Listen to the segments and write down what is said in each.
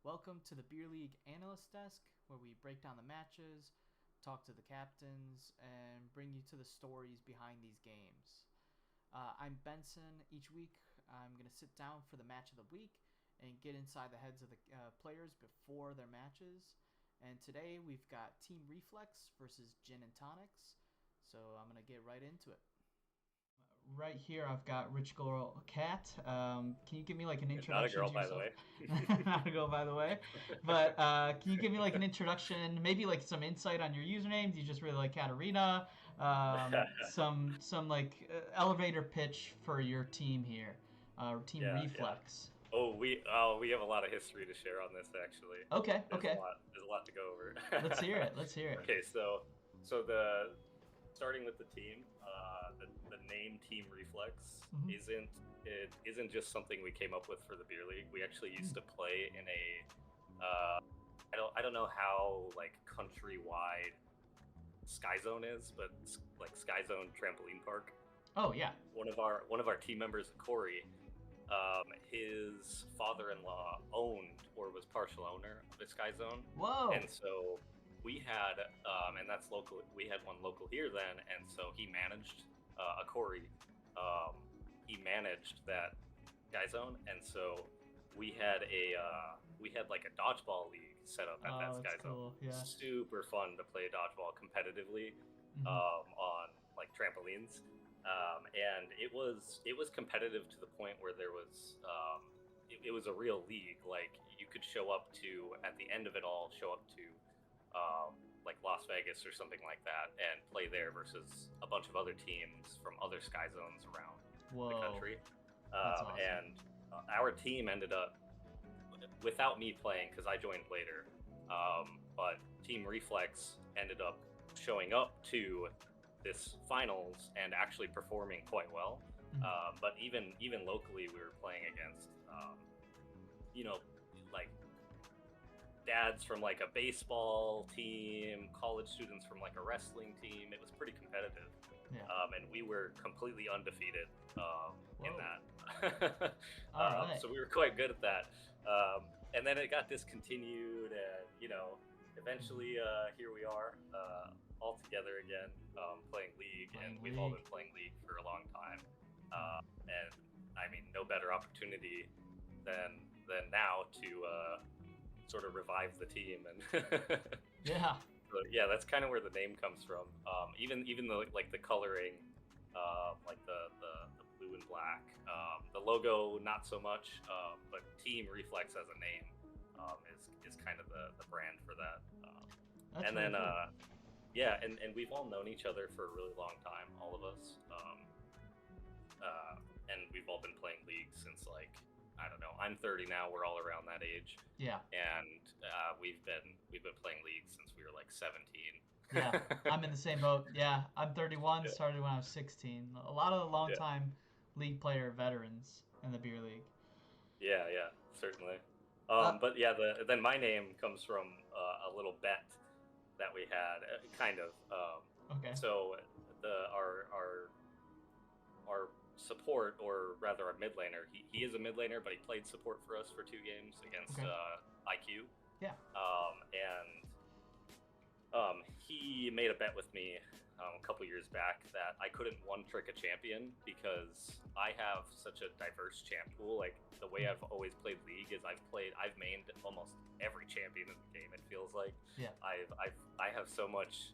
Welcome to the Beer League Analyst Desk, where we break down the matches, talk to the captains, and bring you to the stories behind these games. I'm Benson. Each week, I'm going to sit down for the match of the week and get inside the heads of the players before their matches. And today, we've got Team Reflex versus Gin and Tonics. So I'm going to get right into it. Right here, I've got Rich Girl Cat. Can you give me like an introduction? Not a girl, by the way. Not a girl, by the way. But can you give me like an introduction? Maybe like some insight on your username. Do you just really like Katarina? Some like elevator pitch for your team here, Team Reflex. Yeah. We have a lot of history to share on this actually. Okay. There's a lot to go over. Let's hear it. Okay, so starting with the team, the name Team Reflex isn't just something we came up with for the beer league. We actually used to play in a I don't know how like countrywide Sky Zone is, but like Sky Zone trampoline park. Oh yeah. One of our team members, Corey, his father-in-law owned or was partial owner of the Sky Zone. Whoa. And so we had, and that's local. We had one local here then, and so he managed a Corey. He managed that Sky Zone, and so we had like a dodgeball league set up at that Sky Zone. Yeah. Super fun to play dodgeball competitively on like trampolines, and it was competitive to the point where there was it was a real league. Like you could show up to at the end of it all, like Las Vegas or something like that, and play there versus a bunch of other teams from other Sky Zones around the country. That's awesome. And our team ended up, without me playing because I joined later, but Team Reflex ended up showing up to this finals and actually performing quite well. But even locally, we were playing against, like dads from like a baseball team, college students from like a wrestling team. It was pretty competitive. Yeah. And we were completely undefeated in that. Right. So we were quite good at that. And then it got discontinued, and eventually here we are all together again, playing League, and we've all been playing League for a long time. And I mean, no better opportunity than now to sort of revive the team and Yeah. So, yeah, that's kind of where the name comes from. Even the like the coloring, like the blue and black, the logo not so much, but Team Reflex as a name is kind of the brand for that. And then cool. yeah, and we've all known each other for a really long time, all of us. and we've all been playing League since like, I don't know. I'm 30 now. We're all around that age. Yeah. And we've been playing League since we were like 17. Yeah, I'm in the same boat. Yeah, I'm 31. Yeah. Started when I was 16. A lot of long Yeah. time League player veterans in the beer league. Yeah, certainly. But yeah, then my name comes from a little bet that we had, kind of. Okay. So our support, or rather our mid laner, he is a mid laner, but he played support for us for 2 games against IQ. Yeah. He made a bet with me a couple years back that I couldn't one-trick a champion because I have such a diverse champ pool. Like, the way I've always played League is I've mained almost every champion in the game, it feels like. Yeah. I have so much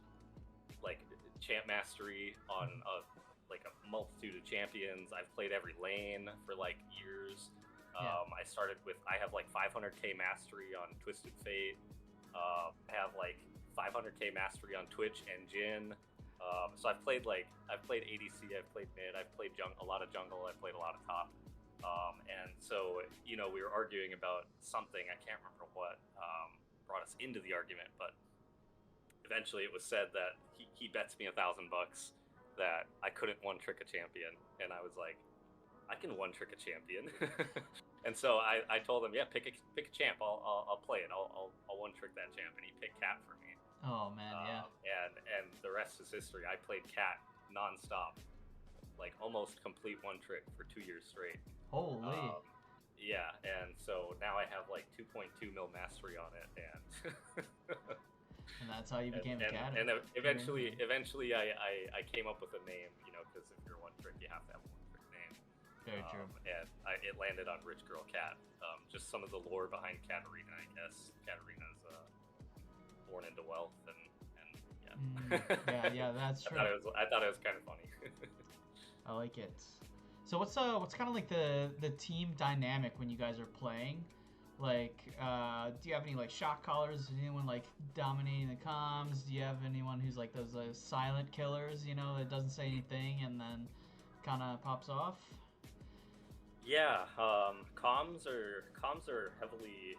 like champ mastery on a multitude of champions. I've played every lane for like years. I have like 500k mastery on Twisted Fate. I have like 500k mastery on Twitch and Jhin. So I've played ADC, I've played mid, I've played a lot of jungle, I've played a lot of top. And so, we were arguing about something, I can't remember what brought us into the argument, but eventually it was said that he bets me $1,000 that I couldn't one-trick a champion. And I was like, I can one-trick a champion. And so I told him, yeah, pick a champ. I'll play it. I'll one-trick that champ. And he picked Cat for me. Oh man, yeah. And the rest is history. I played Cat nonstop, like almost complete one-trick for 2 years straight. Holy. Yeah, and so now I have like 2.2 mil mastery on it, and and that's how you became a Cat. And eventually I came up with a name, because if you're one-trick, you have to have a one-trick name. Very true. And it landed on Rich Girl Cat. Just some of the lore behind Katarina, I guess. Katarina's born into wealth, and yeah, that's true. I thought it was kind of funny. I like it. So what's kind of like the team dynamic when you guys are playing? Like, do you have any like shot callers? Is anyone like dominating the comms? Do you have anyone who's like those silent killers? That doesn't say anything and then kind of pops off? Yeah, comms are heavily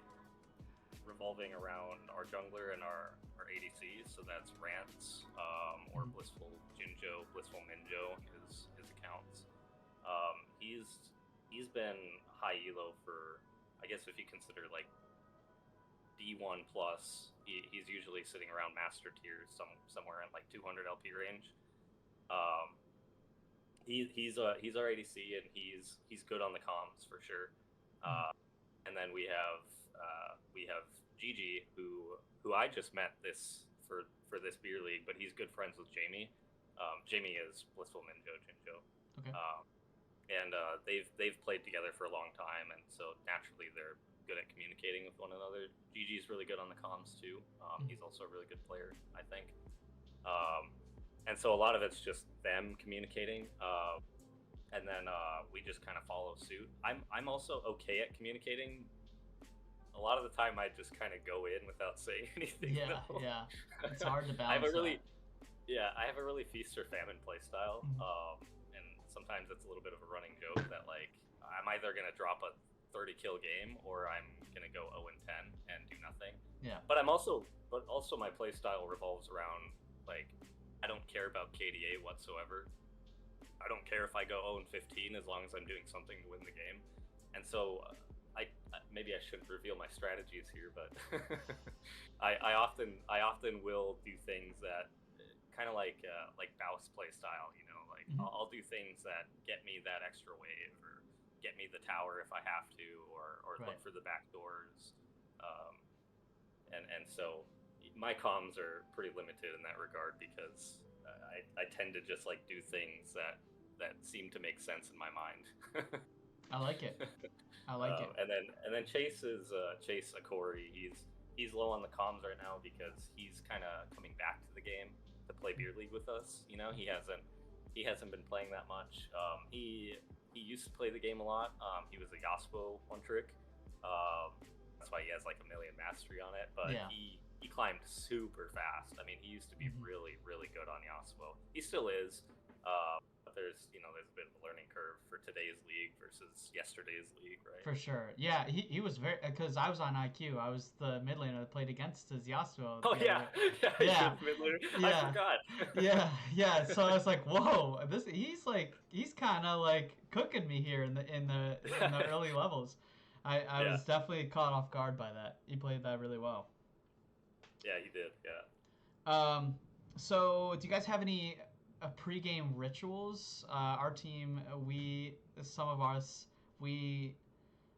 revolving around our jungler and our ADC. So that's Rance, or Blissful Jinjo, Blissful Minjo, his accounts. He's been high elo for, I guess if you consider like D1 plus, he's usually sitting around master tier, somewhere in like 200 LP range. He's our ADC, and he's good on the comms for sure. And then we have Gigi, who I just met for this beer league, but he's good friends with Jamie. Jamie is Blissful Minjo Jinjo. Okay. And they've played together for a long time, and so naturally they're good at communicating with one another. Gigi's really good on the comms too. He's also a really good player, I think. And so a lot of it's just them communicating, and then we just kind of follow suit. I'm also okay at communicating. A lot of the time, I just kind of go in without saying anything. Yeah, yeah. It's hard to balance. I have a really feast or famine play style. And sometimes it's a little bit of a running joke that like I'm either gonna drop a 30 kill game or I'm gonna go 0-10 and do nothing. Yeah. But also my play style revolves around like I don't care about KDA whatsoever. I don't care if I go 0-15 as long as I'm doing something to win the game. And so maybe I shouldn't reveal my strategies here, but I often will do things that kind of like Baus play style, like I'll do things that get me that extra wave or get me the tower if I have to, or look for the back doors. And so my comms are pretty limited in that regard because I tend to just like do things that seem to make sense in my mind. I like it. I like it. And then Chase is Chase Akori. He's low on the comms right now because he's kind of coming back to the game to play beer league with us. He hasn't been playing that much. He used to play the game a lot. He was a Yasuo one trick. That's why he has like 1 million mastery on it. But he climbed super fast. I mean, he used to be really, really good on Yasuo. He still is. But there's a bit of a learning curve for today's league versus yesterday's league, right? For sure. Yeah, he was very, because I was on IQ. I was the mid laner that played against his Yasuo. Oh yeah, Yeah. mid laner. Yeah. I forgot. Yeah. So I was like, whoa, he's kind of like cooking me here in the early levels. I Yeah. was definitely caught off guard by that. He played that really well. Yeah, he did. Yeah. So do you guys have any pregame rituals? Our team, some of us, we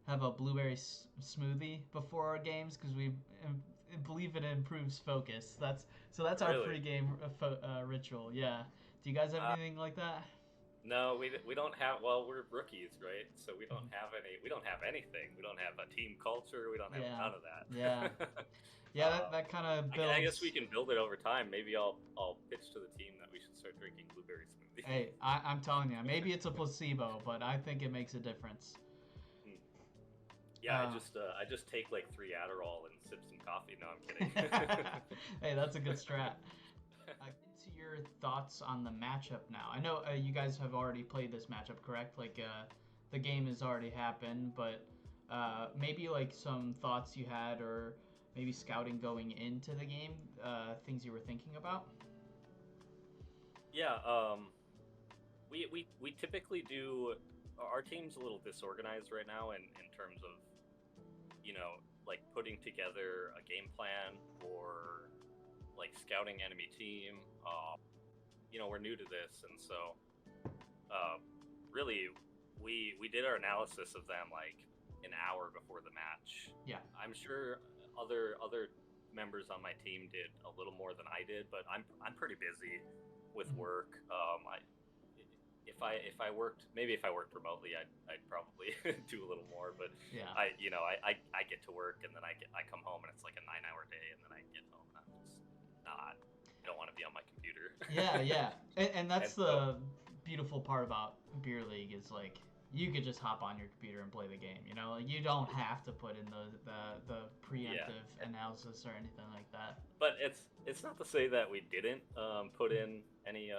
have a blueberry smoothie before our games because we believe it improves focus. That's our Really? pregame ritual. Yeah. Do you guys have anything like that? No, we don't have. Well, we're rookies, right? So we don't have any. We don't have anything. We don't have a team culture. We don't have none of that. Yeah. Yeah, that kind of builds. I guess we can build it over time. Maybe I'll pitch to the team that we should start drinking blueberry smoothie. Hey, I'm telling you, maybe it's a placebo, but I think it makes a difference. Yeah, I just take like 3 Adderall and sip some coffee. No, I'm kidding. Hey, that's a good strat. Into your thoughts on the matchup now. I know you guys have already played this matchup, correct? Like the game has already happened, but maybe like some thoughts you had, or maybe scouting going into the game, things you were thinking about. Yeah, we typically do. Our team's a little disorganized right now in terms of like putting together a game plan or like scouting enemy team. We're new to this, and so really we did our analysis of them like an hour before the match. Yeah, I'm sure other members on my team did a little more than I did, but I'm pretty busy with work. If I worked remotely, I'd probably do a little more. But yeah, I get to work, and then I come home, and it's like a 9-hour day, and then I get home, and I don't want to be on my computer. Yeah, and that's the beautiful part about Beer League is like you could just hop on your computer and play the game. Like you don't have to put in the preemptive analysis or anything like that. But it's not to say that we didn't put in any.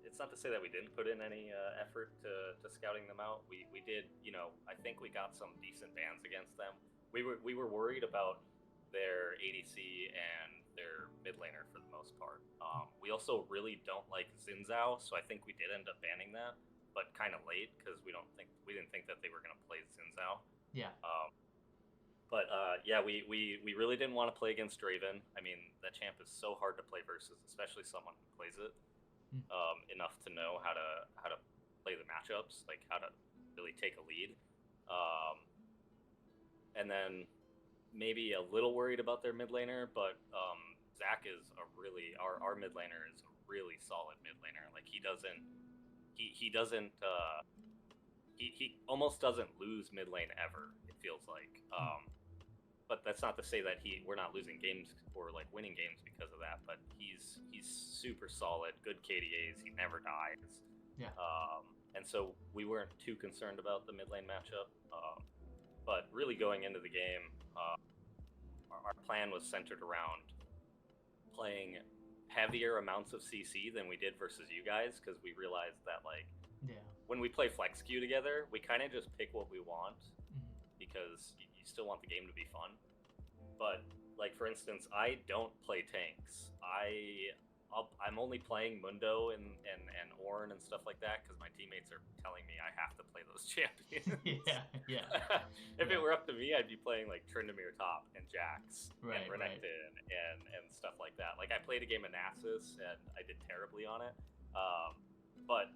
It's not to say that we didn't put in any effort to scouting them out. We did. I think we got some decent bans against them. We were worried about their ADC and their mid laner for the most part. We also really don't like Xin Zhao, so I think we did end up banning that, but kind of late because we didn't think that they were going to play Xin Zhao. Yeah. We really didn't want to play against Draven. I mean, that champ is so hard to play versus, especially someone who plays it enough to know how to play the matchups, like how to really take a lead. And then maybe a little worried about their mid laner, but Zach is our mid laner is a really solid mid laner. Like he almost doesn't lose mid lane ever, it feels like. But that's not to say that we're not losing games or like winning games because of that. But he's super solid, good KDAs. He never dies. Yeah. And so we weren't too concerned about the mid lane matchup. But really going into the game, our plan was centered around playing heavier amounts of CC than we did versus you guys, because we realized that when we play flex queue together, we kind of just pick what we want because you still want the game to be fun. But like for instance, I don't play tanks. I'm only playing Mundo and Ornn and stuff like that because my teammates are telling me I have to play those champions. Yeah. If it were up to me, I'd be playing like Tryndamere top and Jax and Right. Renekton and stuff like that. Like I played a game of Nasus and I did terribly on it. But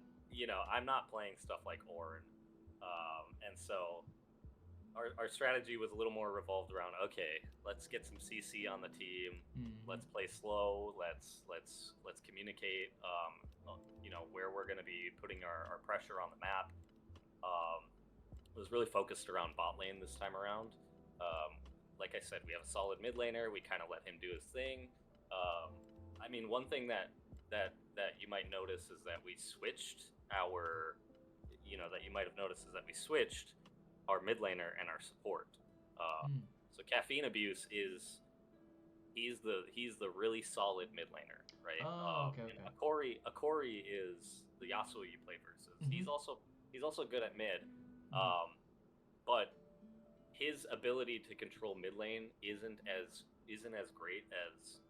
I'm not playing stuff like Ornn. And so our strategy was a little more revolved around, okay, let's get some CC on the team. Let's play slow. Let's communicate. Where we're going to be putting our pressure on the map. It was really focused around bot lane this time around. Like I said, we have a solid mid laner. We kind of let him do his thing. I mean, one thing that you might notice is that we switched our our mid laner and our support. So Caffeine Abuse he's the really solid mid laner, right? Oh, okay. Akori is the Yasuo you play versus. Mhm. He's also good at mid, but his ability to control mid lane isn't as great as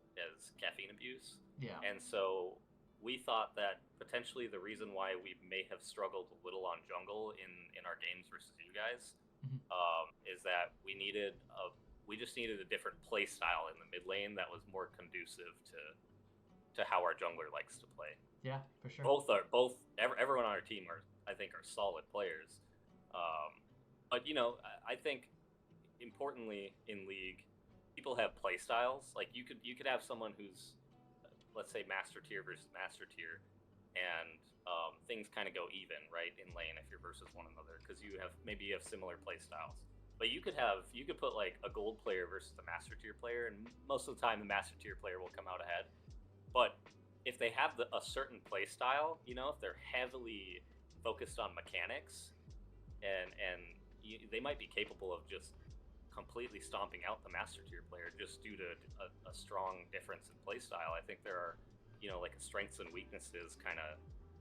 caffeine abuse. Yeah. And so we thought that potentially the reason why we may have struggled a little on jungle in our games versus you guys is that we just needed a different play style in the mid lane that was more conducive to how our jungler likes to play. Yeah, for sure. Everyone on our team are solid players, but I think importantly in League, people have play styles. Like you could have someone who's, let's say, master tier versus master tier, and things kind of go even, right, in lane if you're versus one another, because you have similar play styles. But you could put like a gold player versus a master tier player, and most of the time the master tier player will come out ahead. But if they have a certain play style, if they're heavily focused on mechanics, and they might be capable of just completely stomping out the master tier player just due to a strong difference in play style. I think there are, like a strengths and weaknesses kind of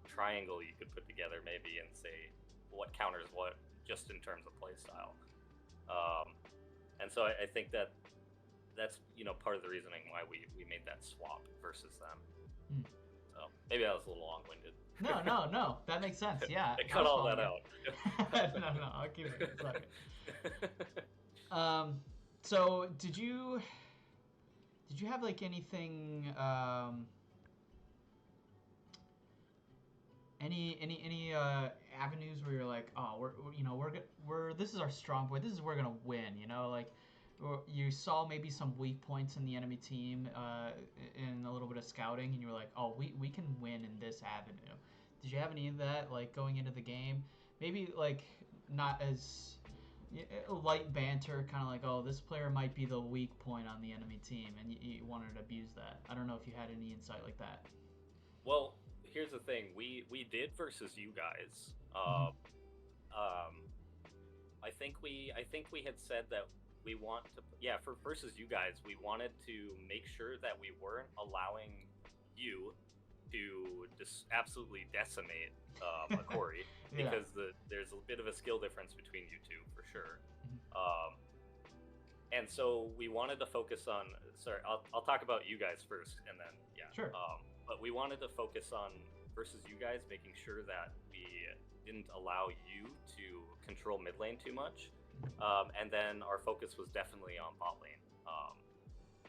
triangle you could put together maybe and say what counters what just in terms of play style. And so I think that's part of the reasoning why we made that swap versus them. So maybe that was a little long-winded. No, that makes sense. Yeah, I cut all that out. no, I'll keep it. Sorry. So did you have like anything, any avenues where you're like, oh, we're this is our strong point, this is where we're gonna win, like you saw maybe some weak points in the enemy team in a little bit of scouting, and you were like, oh, we can win in this avenue. Did you have any of that, like, going into the game? Maybe like not as light banter, kind of like, oh, this player might be the weak point on the enemy team, and you wanted to abuse that. I don't know if you had any insight like that. Well, here's the thing: we did versus you guys. I think we had said that we want to, for versus you guys, we wanted to make sure that we weren't allowing you to just absolutely decimate a Corey, because there's a bit of a skill difference between you two for sure. And so we wanted to focus on. Sorry, I'll talk about you guys first, and then Sure. But we wanted to focus on versus you guys, making sure that we didn't allow you to control mid lane too much, and then our focus was definitely on bot lane.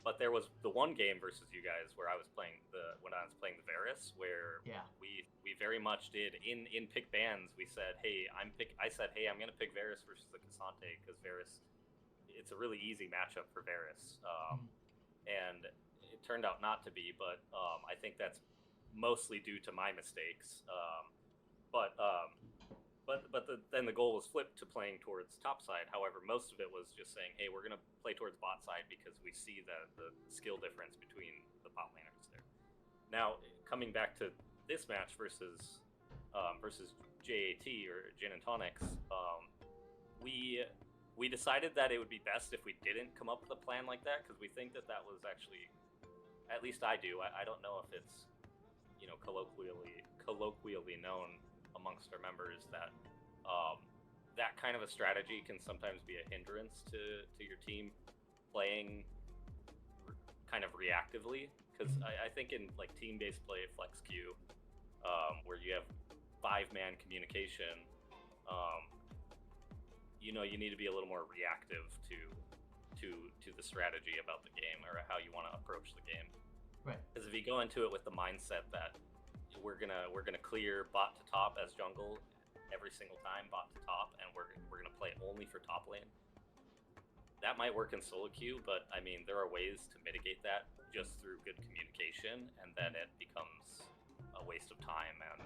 But there was the one game versus you guys where when I was playing the Varus, where we very much did in pick bans. We said, I'm gonna pick Varus versus the Cassante, because Varus, it's a really easy matchup for Varus, and it turned out not to be. But I think that's mostly due to my mistakes. Then the goal was flipped to playing towards top side. However, most of it was just saying, hey, we're going to play towards bot side because we see the skill difference between the bot laners there. Now, coming back to this match versus JAT, or Gin and Tonics, we decided that it would be best if we didn't come up with a plan like that, because we think that was actually, at least I do. I don't know if it's colloquially known amongst our members that that kind of a strategy can sometimes be a hindrance to your team playing kind of reactively, because I think in like team-based play, flex queue, where you have 5-man communication, you need to be a little more reactive to the strategy about the game, or how you want to approach the game. Right. Because if you go into it with the mindset that we're gonna clear bot to top as jungle every single time, bot to top, and we're gonna play only for top lane, that might work in solo queue, but I mean, there are ways to mitigate that just through good communication, and then it becomes a waste of time, and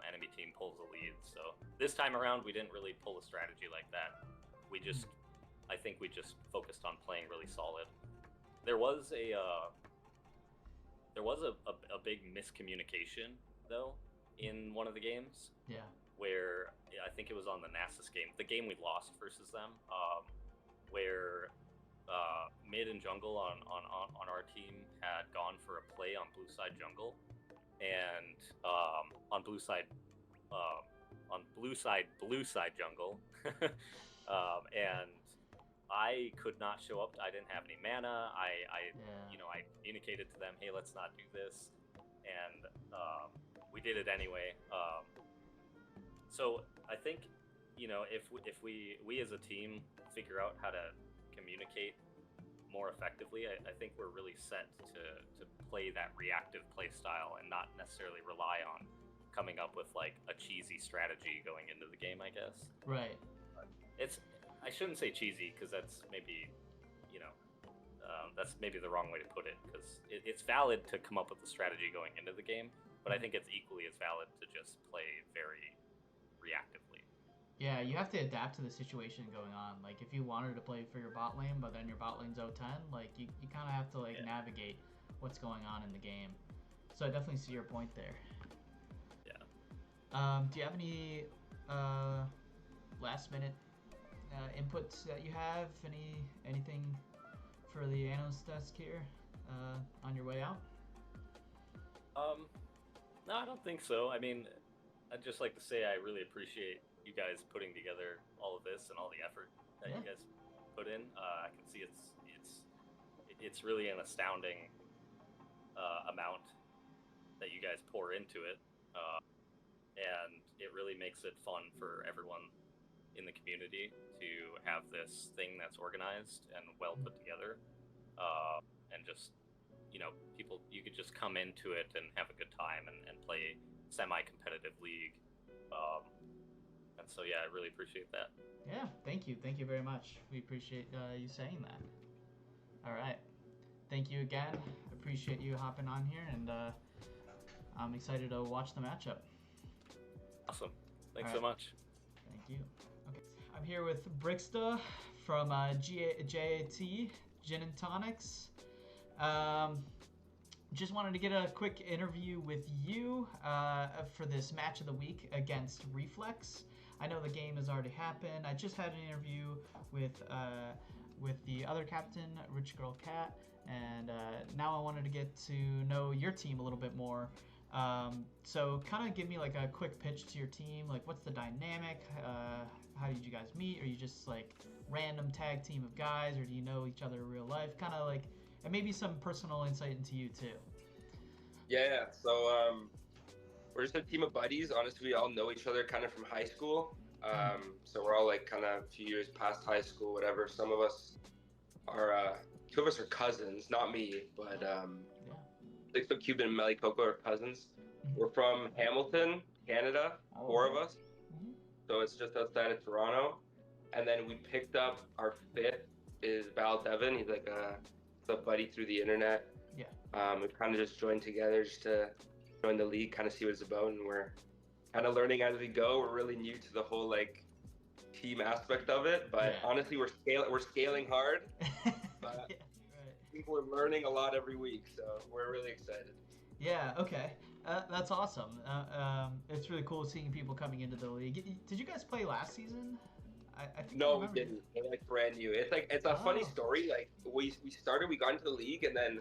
enemy team pulls the lead. So this time around, we didn't really pull a strategy like that. I think we just focused on playing really solid. There was a big miscommunication though in one of the games. Yeah. Where I think it was on the Nasus game, the game we lost versus them, where mid and jungle on our team had gone for a play on blue side jungle, and on blue side jungle, and I could not show up. I didn't have any mana. I communicated to them, hey, let's not do this, and we did it anyway. So I think, if we as a team figure out how to communicate more effectively, I think we're really set to play that reactive play style and not necessarily rely on coming up with like a cheesy strategy going into the game, I guess. Right. I shouldn't say cheesy, because that's maybe, that's maybe the wrong way to put it, because it's valid to come up with a strategy going into the game, but I think it's equally as valid to just play very reactively. Yeah, you have to adapt to the situation going on. Like, if you wanted to play for your bot lane, but then your bot lane's 0-10, like, you kind of have to, like, navigate what's going on in the game. So I definitely see your point there. Yeah. Do you have any last-minute inputs that you have? Anything for the analyst desk here on your way out? No, I don't think so. I mean, I'd just like to say I really appreciate you guys putting together all of this and all the effort that you guys put in. I can see it's really an astounding amount that you guys pour into it, and it really makes it fun for everyone in the community to have this thing that's organized and well put together, and just, people, you could just come into it and have a good time and play semi-competitive league, and so yeah, I really appreciate that. Yeah, thank you very much. We appreciate you saying that. All right, thank you again. Appreciate you hopping on here, and I'm excited to watch the matchup. Awesome. Thanks so much. Thank you. Okay, I'm here with Brixta from JAT, Gin and Tonics. Just wanted to get a quick interview with you for this match of the week against Reflex. I know the game has already happened. I just had an interview with the other captain, Rich Girl Cat, and now I wanted to get to know your team a little bit more. So kind of give me like a quick pitch to your team. Like, what's the dynamic? How did you guys meet? Are you just like random tag team of guys, or do you know each other in real life? Kind of like, and maybe some personal insight into you too. Yeah. So we're just a team of buddies. Honestly, we all know each other kind of from high school. So we're all like kind of a few years past high school, whatever. Some of us are, two of us are cousins, not me, but like the Cuban and Melly Coco are cousins. We're from Hamilton, Canada, four of us. So it's just outside of Toronto. And then we picked up our fifth is Val Devin. He's like a buddy through the internet. Yeah. We kind of just joined together just to join the league, kind of see what it's about, and we're kind of learning as we go. We're really new to the whole like team aspect of it, but honestly, we're scaling hard. But I think we're learning a lot every week, so we're really excited. Yeah. Okay. That's awesome. It's really cool seeing people coming into the league. Did you guys play last season? I think no, we didn't. We're like brand new. It's a funny story. Like we got into the league, and then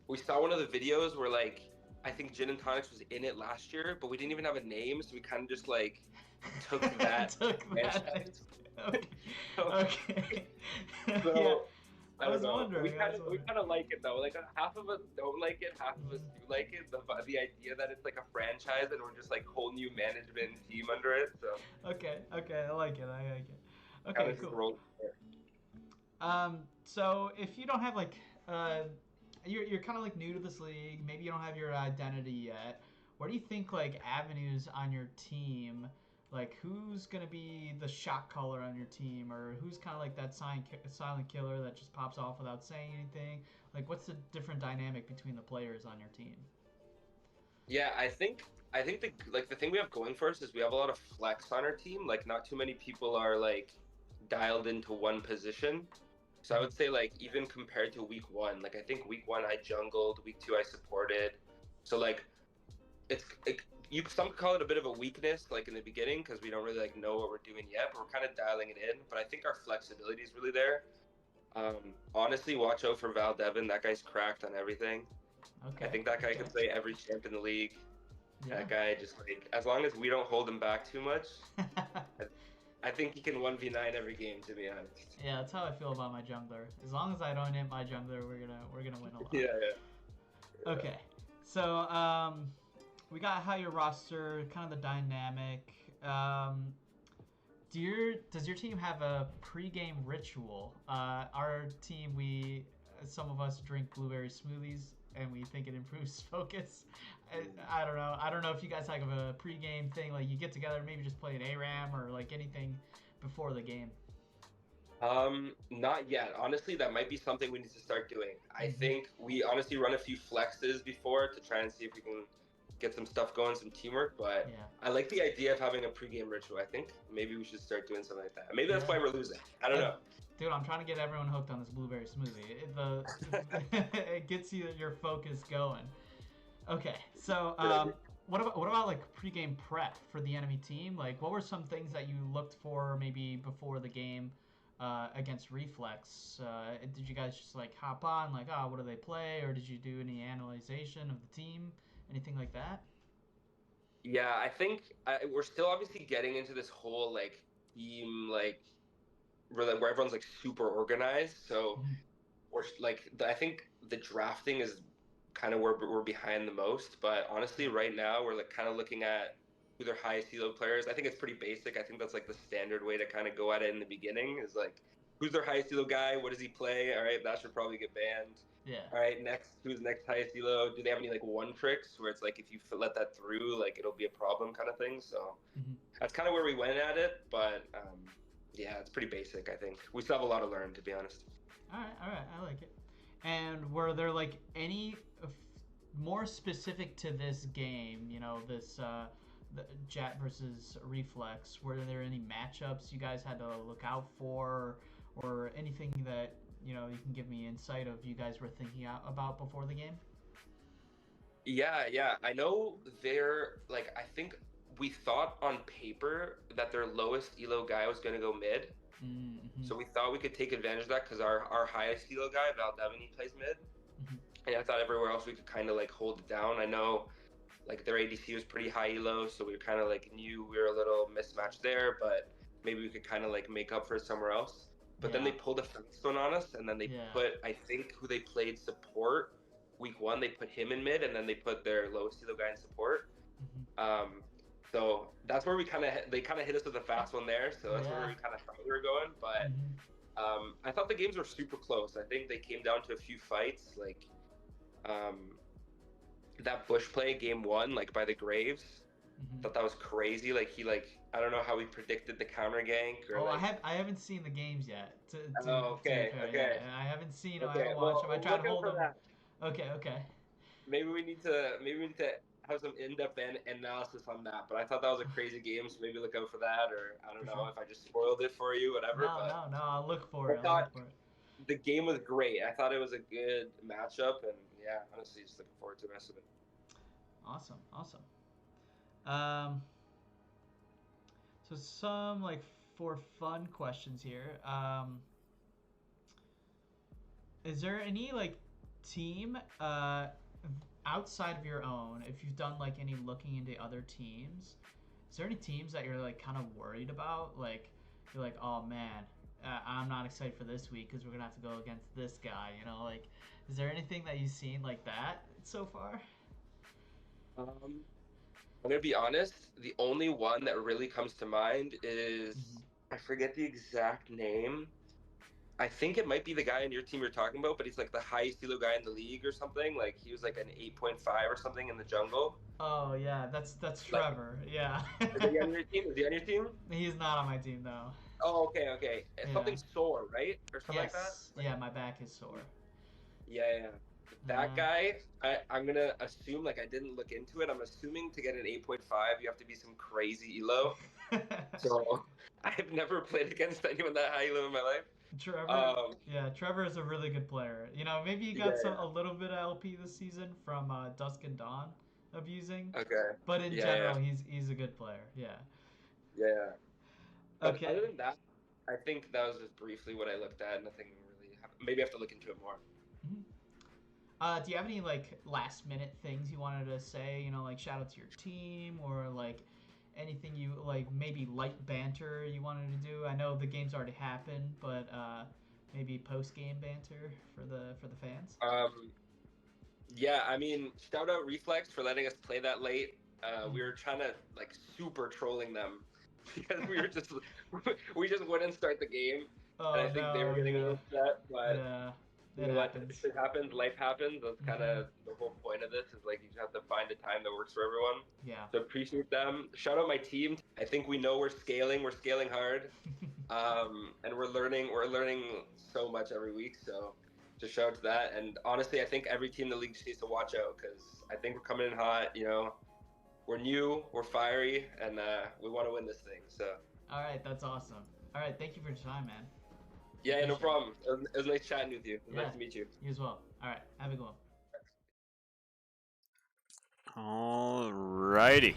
we saw one of the videos where like I think Gin and Tonics was in it last year, but we didn't even have a name, so we kind of just like took that. Okay. So yeah. I was wondering. We kind of like it though. Like half of us don't like it, half of us do like it. The idea that it's like a franchise and we're just like whole new management team under it. So okay, I like it. Okay, cool. So if you don't have like you're kind of like new to this league, maybe you don't have your identity yet. What do you think like avenues on your team? Like, who's going to be the shot caller on your team, or who's kind of like that silent killer that just pops off without saying anything? Like, what's the different dynamic between the players on your team? Yeah, I think the thing we have going for us is we have a lot of flex on our team. Like, not too many people are like dialed into one position. So I would say like even compared to week one, like I think week one I jungled, week two I supported. So like some call it a bit of a weakness, like in the beginning, because we don't really like know what we're doing yet, but we're kind of dialing it in. But I think our flexibility is really there. Honestly, watch out for Val Devin. That guy's cracked on everything. Okay. I think that guy could play every champ in the league. Yeah. That guy just like, as long as we don't hold him back too much, I think he can 1v9 every game, to be honest. Yeah, that's how I feel about my jungler. As long as I don't hit my jungler, we're gonna win a lot. Yeah. Okay, so we got how your roster, kind of the dynamic. Does your team have a pregame ritual? Our team, some of us drink blueberry smoothies, and we think it improves focus. I don't know. I don't know if you guys have a pregame thing, like you get together, maybe just play an ARAM or like anything before the game. Not yet. Honestly, that might be something we need to start doing. I think we honestly run a few flexes before to try and see if we can get some stuff going, some teamwork, but I like the idea of having a pregame ritual. I think maybe we should start doing something like that. Maybe that's why we're losing. I don't know. Dude, I'm trying to get everyone hooked on this blueberry smoothie. It gets your focus going. Okay, so what about like pregame prep for the enemy team? Like, what were some things that you looked for maybe before the game against Reflex? Did you guys just like hop on like, oh, what do they play, or did you do any analyzation of the team, anything like that? Yeah, I think we're still obviously getting into this whole like team like where everyone's like super organized. So we're like I think the drafting is kind of where we're behind the most. But honestly, right now we're like kind of looking at who their highest elo players. I think it's pretty basic. I think that's like the standard way to kind of go at it in the beginning is like who's their highest elo guy? What does he play? All right, that should probably get banned. Yeah. All right, next, who's next highest elo? Do they have any like one tricks where it's like if you let that through, like it'll be a problem kind of thing? So that's kind of where we went at it. But yeah, it's pretty basic. I think we still have a lot to learn, to be honest. All right, I like it. And were there like any more specific to this game? You know, this the JAT versus Reflex. Were there any matchups you guys had to look out for, or anything that you can give me insight of you guys were thinking about before the game? Yeah. I know they're like, I think we thought on paper that their lowest elo guy was going to go mid. So we thought we could take advantage of that because our highest elo guy, Valdevini, plays mid. And I thought everywhere else we could kind of like hold it down. I know like their ADC was pretty high elo, so we were kind of like knew we were a little mismatched there, but maybe we could kind of like make up for it somewhere else. But then they pulled a Flintstone on us, and then they put, I think, who they played support week one, they put him in mid, and then they put their lowest elo guy in support. So that's where they kind of hit us with a fast one there. So that's where we kind of thought we were going. But I thought the games were super close. I think they came down to a few fights, like that Bush play game one, like by the Graves. I thought that was crazy. Like he I don't know how he predicted the counter gank. Or I haven't seen the games yet. Okay. Yeah, I haven't seen them. I haven't watched them. I tried to hold them. That. Okay. Maybe we need to have some in-depth analysis on that. But I thought that was a crazy game, so maybe look out for that. Or I don't know if I just spoiled it for you, whatever. No. I'll look for it. The game was great. I thought it was a good matchup, and yeah, honestly, just looking forward to the rest of it. Awesome. So some like for fun questions here. Is there any like team outside of your own, if you've done like any looking into other teams, is there any teams that you're like kind of worried about? Like you're like, oh man, I'm not excited for this week because we're gonna have to go against this guy. Like, is there anything that you've seen like that so far? I'm gonna be honest. The only one that really comes to mind is I forget the exact name. I think it might be the guy in your team you're talking about, but he's like the highest elo guy in the league or something. Like he was like an 8.5 or something in the jungle. Oh yeah, that's Trevor. Yeah. Is he on your team? Is he on your team? He's not on my team though. Oh, okay. Something sore, right? Or something like that? Yeah, my back is sore. Yeah. That guy, I'm going to assume, like I didn't look into it, I'm assuming to get an 8.5, you have to be some crazy elo. So I've never played against anyone that high elo in my life. Trevor is a really good player. Maybe he got a little bit of LP this season from Dusk and Dawn abusing. Okay. But in general, he's a good player. Yeah. But other than that, I think that was just briefly what I looked at. Nothing really happened. Maybe I have to look into it more. Do you have any like last minute things you wanted to say? You know, like shout out to your team or like anything you like, maybe light banter you wanted to do. I know the game's already happened, but maybe post game banter for the fans. Yeah, I mean, shout out Reflex for letting us play that late. We were trying to like super trolling them because we just wouldn't start the game, and I Oh think they were no, getting a little upset. But yeah, you it know what? happens. It happens. Life happens. That's kind of the whole point of this. Is like you just have to find a time that works for everyone. Yeah. So appreciate them. Shout out my team. I think we know we're scaling. We're scaling hard, and we're learning. We're learning so much every week. So just shout out to that. And honestly, I think every team in the league just needs to watch out because I think we're coming in hot. You know, we're new, we're fiery, and we want to win this thing. So. All right, that's awesome. All right, thank you for your time, man. Yeah, no problem. It was nice chatting with you. It was nice to meet you. You as well. All right, have a good one. All righty.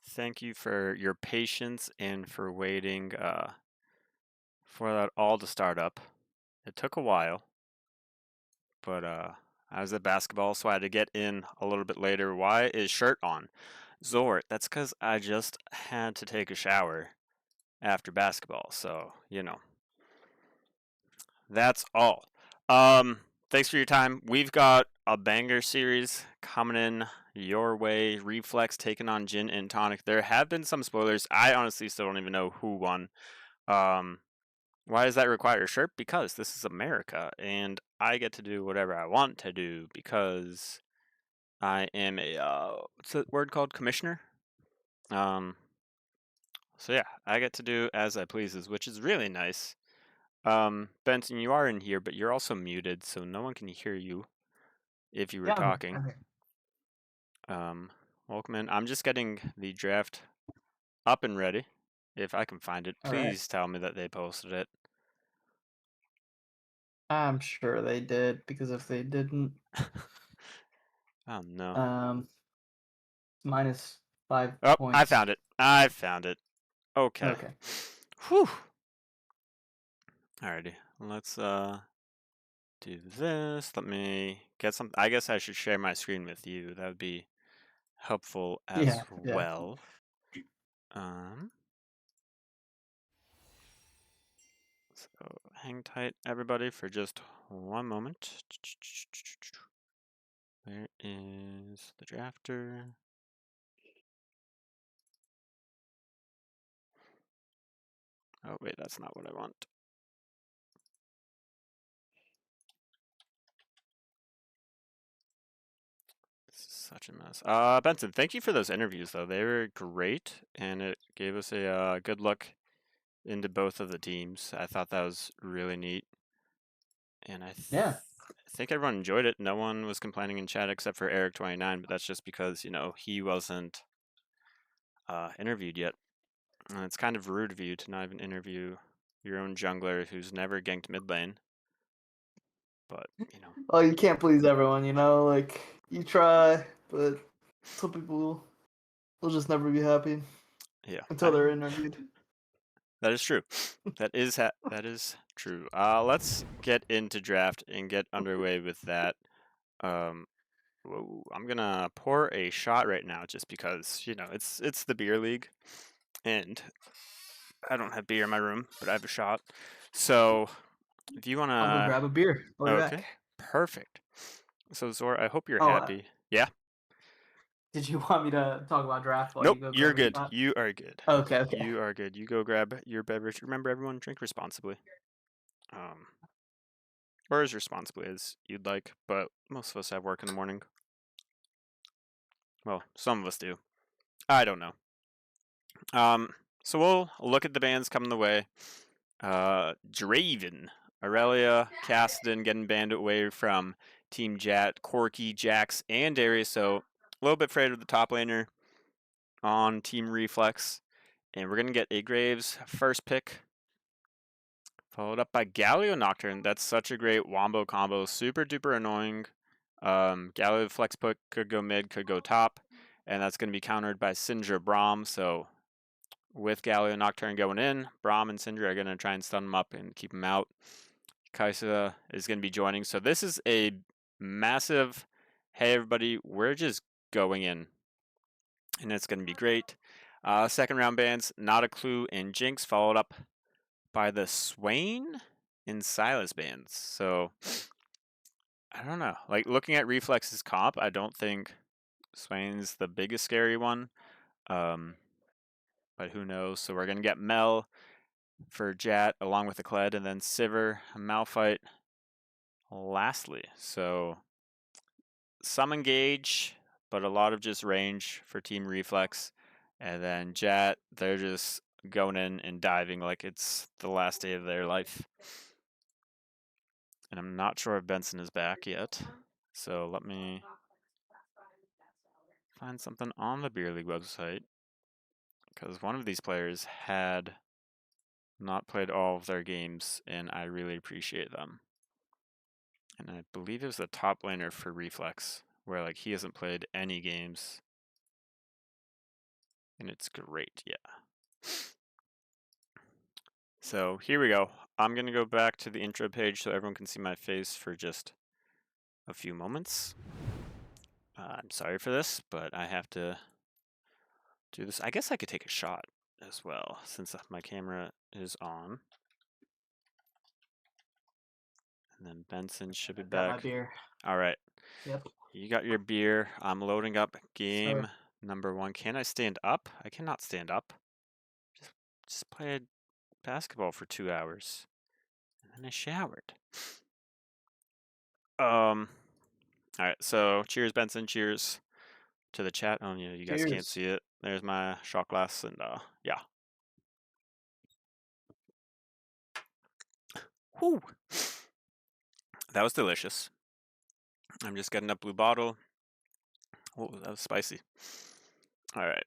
Thank you for your patience and for waiting for that all to start up. It took a while, but I was at basketball, so I had to get in a little bit later. Why is shirt on? Zort, that's because I just had to take a shower after basketball, so, you know. That's all. Thanks for your time. We've got a banger series coming in your way. Reflex taking on Gin and Tonic. There have been some spoilers. I honestly still don't even know who won. Why does that require a shirt? Because this is America, and I get to do whatever I want to do because I am a what's the word called? Commissioner. So yeah, I get to do as I pleases, which is really nice. Benson, you are in here, but you're also muted, so no one can hear you if you were talking. Welcome in. I'm just getting the draft up and ready. If I can find it, please tell me that they posted it. I'm sure they did, because if they didn't, oh no. Minus 5 Oh, points. I found it. I found it. Okay. Whew. Alrighty. Let's do this. Let me get some. I guess I should share my screen with you. That would be helpful as well. So hang tight, everybody, for just one moment. Where is the drafter? Oh, wait, that's not what I want. This is such a mess. Benson, thank you for those interviews, though. They were great, and it gave us a good look into both of the teams. I thought that was really neat. And I think everyone enjoyed it. No one was complaining in chat except for Eric29, but that's just because, you know, he wasn't interviewed yet. And it's kind of rude of you to not even interview your own jungler who's never ganked mid lane. But, you know. Oh, you can't please everyone, you know? Like, you try, but some people will just never be happy. Yeah. Until they're interviewed. That is true. That is true. Let's get into draft and get underway with that. Whoa, I'm gonna pour a shot right now just because, you know, it's the beer league, and I don't have beer in my room, but I have a shot. So if you wanna, I'll go grab a beer. Okay, back. Perfect. So Zor, I hope you're happy. Yeah. Did you want me to talk about draft? Nope, you're good. You are good. Okay. You are good. You go grab your beverage. Remember, everyone, drink responsibly. Or as responsibly as you'd like, but most of us have work in the morning. Well, some of us do. I don't know. So we'll look at the bands coming the way. Draven, Aurelia, Cassidy getting banned away from Team JAT, Corky, Jax, and Darius. So a little bit afraid of the top laner on Team Reflex. And we're going to get a Graves first pick, followed up by Galio Nocturne. That's such a great wombo combo. Super duper annoying. Galio flex pick could go mid, could go top. And that's going to be countered by Syndra Braum. So with Galio Nocturne going in, Braum and Syndra are going to try and stun him up and keep him out. Kaisa is going to be joining. So this is a massive, hey everybody, we're just going in, and it's going to be great. Second round bans, Not a Clue and Jinx, followed up by the Swain and Silas bands. So I don't know. Like, looking at Reflex's comp, I don't think Swain's the biggest scary one. But who knows? So we're going to get Mel for JAT along with the Kled, and then Sivir, Malphite lastly. So some engage, but a lot of just range for Team Reflex. And then JAT, they're just going in and diving like it's the last day of their life. And I'm not sure if Benson is back yet. So let me find something on the Beer League website, because one of these players had not played all of their games, and I really appreciate them. And I believe it was the top laner for Reflex, where like he hasn't played any games. And it's great, yeah. So here we go. I'm going to go back to the intro page so everyone can see my face for just a few moments. I'm sorry for this, but I have to do this. I guess I could take a shot as well, since my camera is on. And then Benson should be back. Got my beer. All right. Yep. You got your beer. I'm loading up game number 1. Can I stand up? I cannot stand up. Just played basketball for 2 hours. And then I showered. All right, so cheers, Benson. Cheers to the chat. Oh, yeah, you guys can't see it. There's my shot glass, and yeah. Whew. That was delicious. I'm just getting a blue bottle. Oh, that was spicy. All right.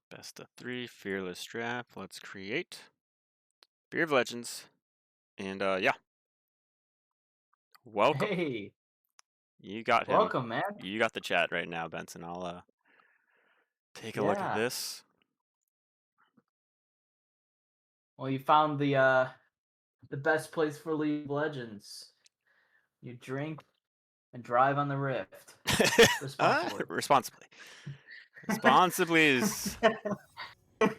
Best of 3, fearless draft. Let's create Beer of Legends, and yeah. Welcome. Hey. You got him. Welcome, man. You got the chat right now, Benson. I'll take a look at this. Well, you found the best place for League of Legends. You drink and drive on the Rift. Responsibly. Responsibly is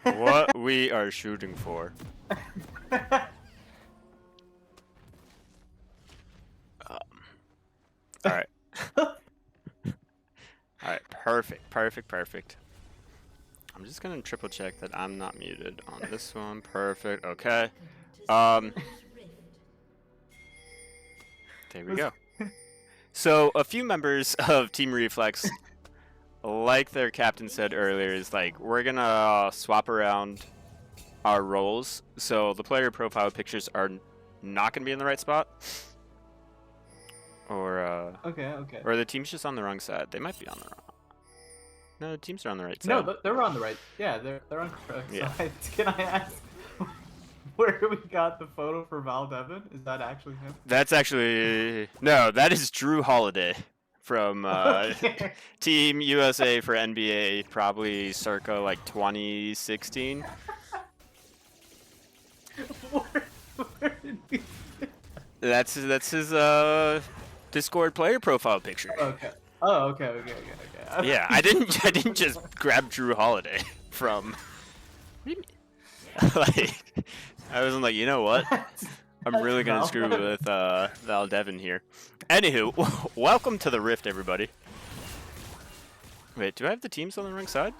what we are shooting for. All right. All right. Perfect. I'm just gonna triple check that I'm not muted on this one. Perfect. Okay. There we go. So a few members of Team Reflex, like their captain said earlier, is like, we're gonna swap around our roles. So the player profile pictures are not gonna be in the right spot. Or okay. Or the team's just on the wrong side. They might be on the wrong. No, the teams are on the right side. No, they're on the right. Yeah, they're on correct. Yeah. So can I ask where we got the photo for Val Devin? Is that actually him? That's actually no. That is Drew Holiday from Team USA for NBA, probably circa like 2016. Where did we... That's his Discord player profile picture. Okay. Oh, okay. Yeah, I didn't just grab Drew Holiday from. Like, I wasn't like, you know what? I'm really gonna screw with Val Devin here. Anywho, welcome to the Rift, everybody. Wait, do I have the teams on the wrong side?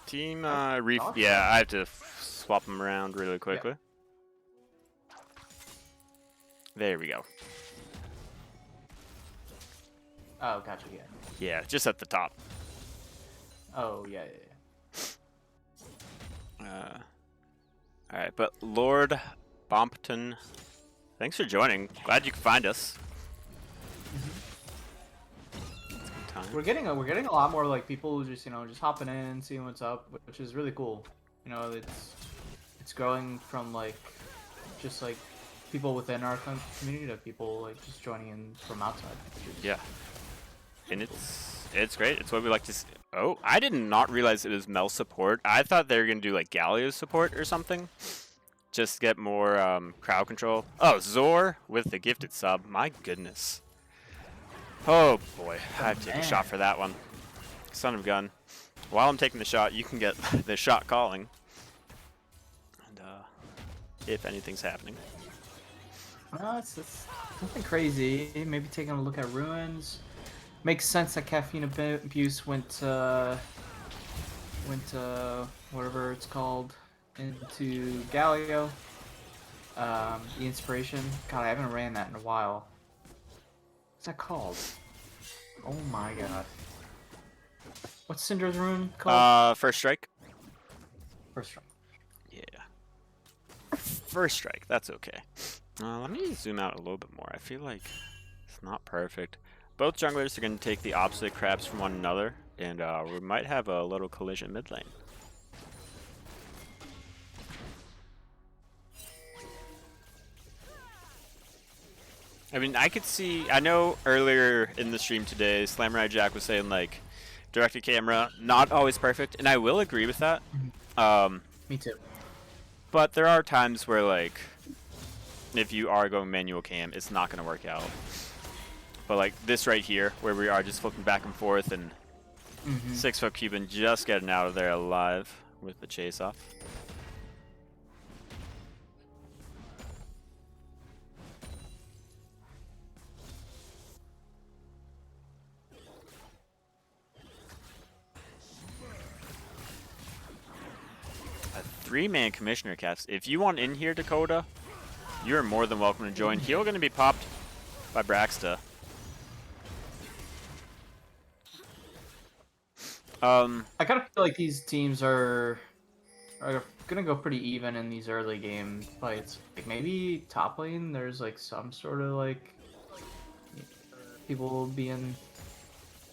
Team yeah, I have to swap them around really quickly. Yeah. There we go. Oh, gotcha. Yeah. Yeah, just at the top. Oh yeah. All right, but Lord Bompton, thanks for joining. Glad you could find us. We're getting a lot more like people who just just hopping in, seeing what's up, which is really cool. It's growing from like just like people within our community to people like just joining in from outside. Yeah, and it's great. It's what we like to see. Oh, I did not realize it was Mel support. I thought they were gonna do like Galio support or something, just to get more crowd control. Oh, Zor with the gifted sub. My goodness. Oh boy, I have to take a shot for that one. Son of a gun. While I'm taking the shot, you can get the shot calling. And if anything's happening. It's nothing crazy. Maybe taking a look at ruins. Makes sense that caffeine abuse went whatever it's called into Galio. The inspiration. God, I haven't ran that in a while. What's that called? Oh my god. What's Syndra's rune called? First strike. First strike. Yeah. First strike. That's okay. Let me zoom out a little bit more. I feel like it's not perfect. Both junglers are going to take the opposite crabs from one another, and we might have a little collision mid lane. I mean, I could see. I know earlier in the stream today, Slamurai Jack was saying like, directed camera not always perfect, and I will agree with that. Me too. But there are times where like, if you are going manual cam, it's not going to work out. But like this right here, where we are just flipping back and forth, and 6-foot Cuban just getting out of there alive with the chase off. A 3-man commissioner caps. If you want in here, Dakota, you're more than welcome to join. Heal going to be popped by Braxta. I kind of feel like these teams are gonna go pretty even in these early game fights. Like maybe top lane, there's like some sort of like people being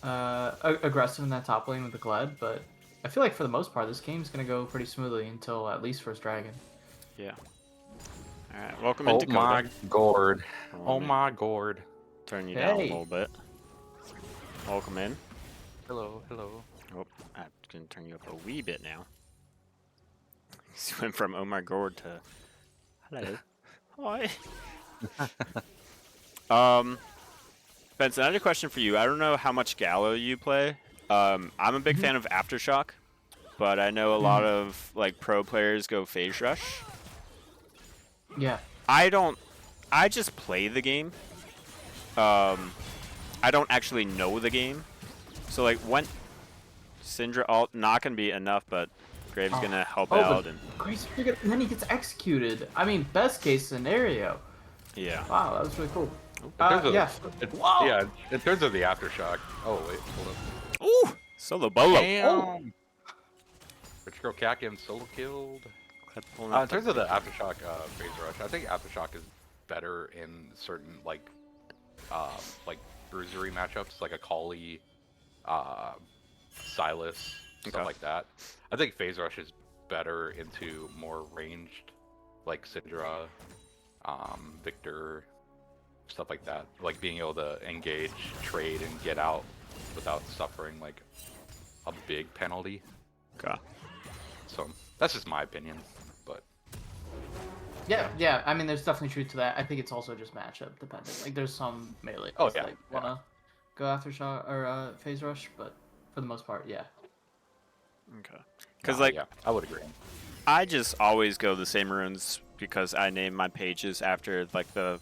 aggressive in that top lane with the Gled, but I feel like for the most part, this game's gonna go pretty smoothly until at least first dragon. Yeah. All right, welcome in, Dakota. Oh my gourd. Oh my gourd. Turn you down a little bit. Welcome in. Hello, hello. Oh, I'm gonna turn you up a wee bit now. You went from oh my gourd to hello. Hi. Benson, I had a question for you. I don't know how much Gallo you play. I'm a big fan of Aftershock, but I know a lot of like pro players go Phase Rush. Yeah. I just play the game. I don't actually know the game. So like when Syndra ult not gonna be enough, but Graves gonna help out, and Graves, and then he gets executed. I mean, best case scenario. Yeah. Wow, that was really cool. Yeah. Wow. Yeah, in terms of the Aftershock. Oh wait, hold up. Ooh, solo bolo. Damn. Rich Girl Kakim solo killed. In terms of the Aftershock phase rush, I think Aftershock is better in certain like bruisery matchups, like a Kali, Silas, stuff like that. I think phase rush is better into more ranged, like Syndra, Victor, stuff like that. Like being able to engage, trade, and get out without suffering like a big penalty. Okay. So that's just my opinion, but Yeah. I mean, there's definitely truth to that. I think it's also just matchup dependent. Like, there's some melee that wanna go after shot or phase rush, but for the most part, yeah. Okay. Because like, yeah, I would agree. I just always go the same runes because I name my pages after like the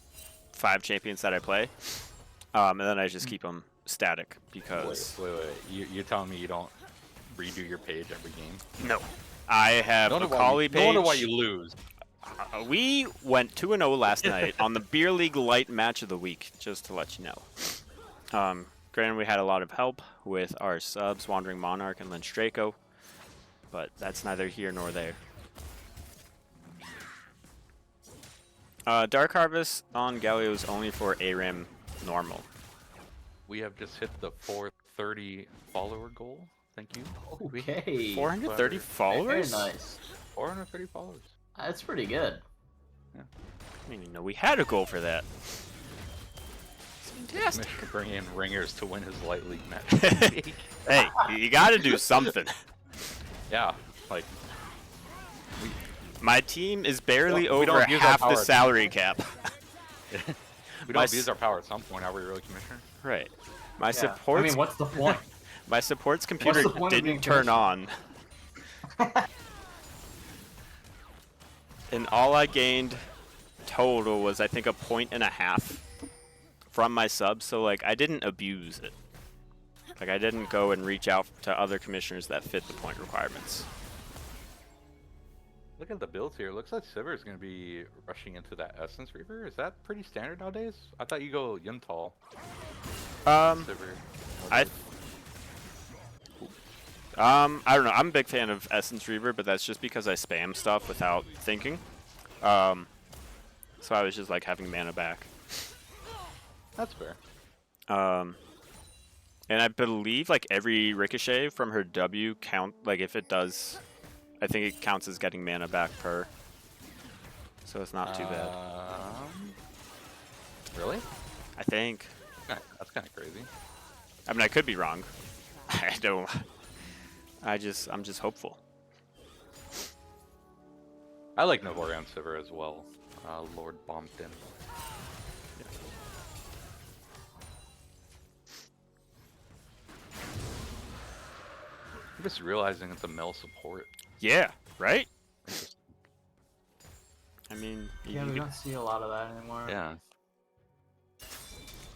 5 champions that I play, and then I just keep them static because. Wait. You're telling me you don't redo your page every game? No. I have a Kali page. No wonder why you lose. We went 2-0 last night on the Beer League Light Match of the Week, just to let you know. Granted, we had a lot of help with our subs, Wandering Monarch and Lynch Draco, but that's neither here nor there. Dark Harvest on Galio is only for ARAM normal. We have just hit the 430 follower goal. Thank you. Okay. 430 followers? Very nice. 430 followers. That's pretty good. Yeah. I didn't even know we had a goal for that. It's fantastic. Commissioner bring in ringers to win his light league match. Hey, you gotta do something. Yeah, like My team is barely we don't over abuse our half the power. salary cap. we My don't abuse our power at some point, are we really, Commissioner? Right. My Yeah. supports I mean, what's the point? my support's computer the point of being didn't turn on. And all I gained total was I think 1.5 points from my sub, so like I didn't abuse it. Like I didn't go and reach out to other commissioners that fit the point requirements. Look at the builds here. Looks like Sivir is going to be rushing into that Essence Reaver. Is that pretty standard nowadays? I thought you go Yuntal. Sivir. I don't know. I'm a big fan of Essence Reaver, but that's just because I spam stuff without thinking. So I was just like having mana back. That's fair. And I believe like every ricochet from her W count, like if it does, I think it counts as getting mana back per. So it's not too bad. Really? I think. That's kind of crazy. I mean, I could be wrong. I don't. I'm just hopeful. I like Novorian Sivir as well. Lord Bompton. I'm just realizing it's a Mel support. Yeah, right? I mean, Yeah, we don't see a lot of that anymore. Yeah.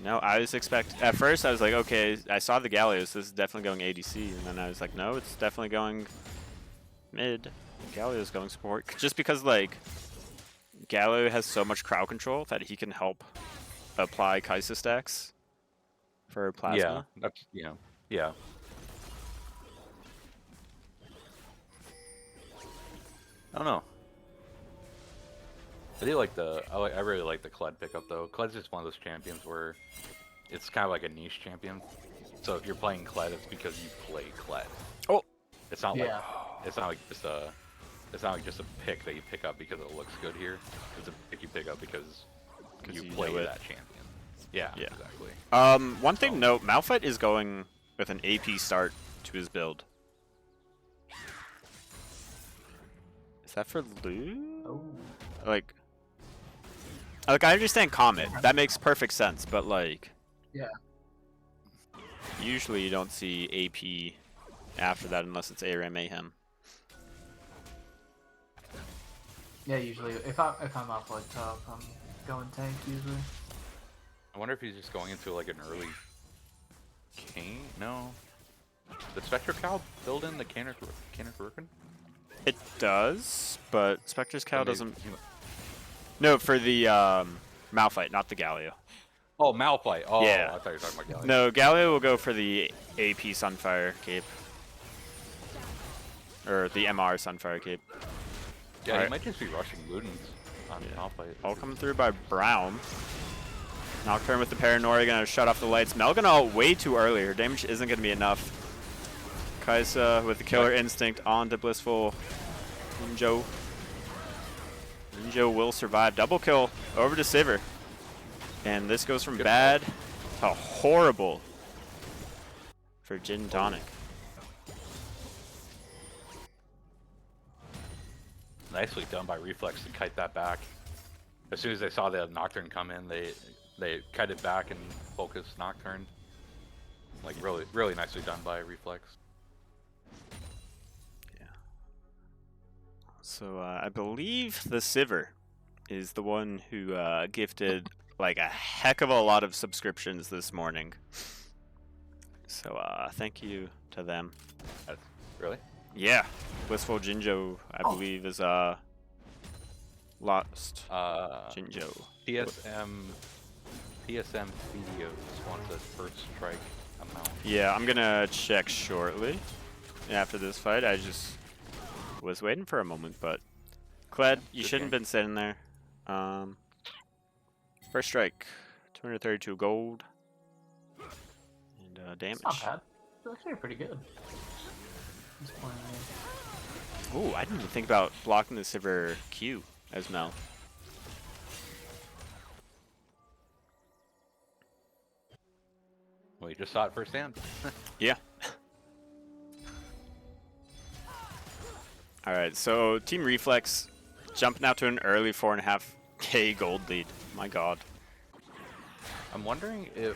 No, I was at first I was like, okay, I saw the Gallios, this is definitely going ADC, and then I was like, no, it's definitely going mid. Galio's going support. Just because, like, Galio has so much crowd control that he can help apply Kai'Sa stacks for plasma. Yeah, that's, yeah. I don't know. I really like the Kled pickup though. Kled's just one of those champions where it's kind of like a niche champion. So if you're playing Kled, it's because you play Kled. Oh, it's not Yeah. like it's not like just a pick that you pick up because it looks good here. It's a pick you pick up because you play know it. that champion. Yeah, Yeah. exactly. One thing to note, Malphite is going with an AP start to his build. Is that for Lu? Oh. Like I understand Comet. That makes perfect sense, but like... Yeah. Usually you don't see AP after that unless it's ARAM Mayhem. Yeah, usually if I'm up like top, I'm going tank usually. I wonder if he's just going into like an early King? No. Does Spectre Cow build in the Kanark-Rurken? It does, but Spectre's Cow Maybe- doesn't... No, for the Malphite, not the Galio. Oh, Malphite. Oh, Yeah. I thought you were talking about Gallium. No, Galio will go for the AP Sunfire cape. Or the MR Sunfire cape. Yeah, Alright. he might just be rushing Ludens on Malphite. All coming through by Brown. Nocturne with the Paranoia, gonna shut off the lights. Melganol way too early. Her damage isn't gonna be enough. Kai'Sa with the Killer Instinct on to Blissful Ninjo. Ninjo will survive. Double kill over to Sivir. And this goes from Good bad to horrible for Gin Tonic. Nicely done by Reflex to kite that back. As soon as they saw the Nocturne come in, they kited back and focused Nocturne. Like really nicely done by Reflex. Yeah. So I believe the Sivir is the one who gifted like a heck of a lot of subscriptions this morning. So thank you to them. Really? Yeah, Blissful Jinjo, I believe, is lost. Jinjo. PSM Studios wants a first strike amount. Yeah, I'm gonna check shortly after this fight. I just was waiting for a moment, but Kled, you Good shouldn't have game. been sitting there. First strike, 232 gold, and damage. It's not bad. It's actually pretty good. Just playing Ooh, I didn't even think about blocking the Sivir Q as Mel. We just saw it firsthand. Yeah. All right, so Team Reflex jumping out to an early 4.5K gold lead. My God. I'm wondering if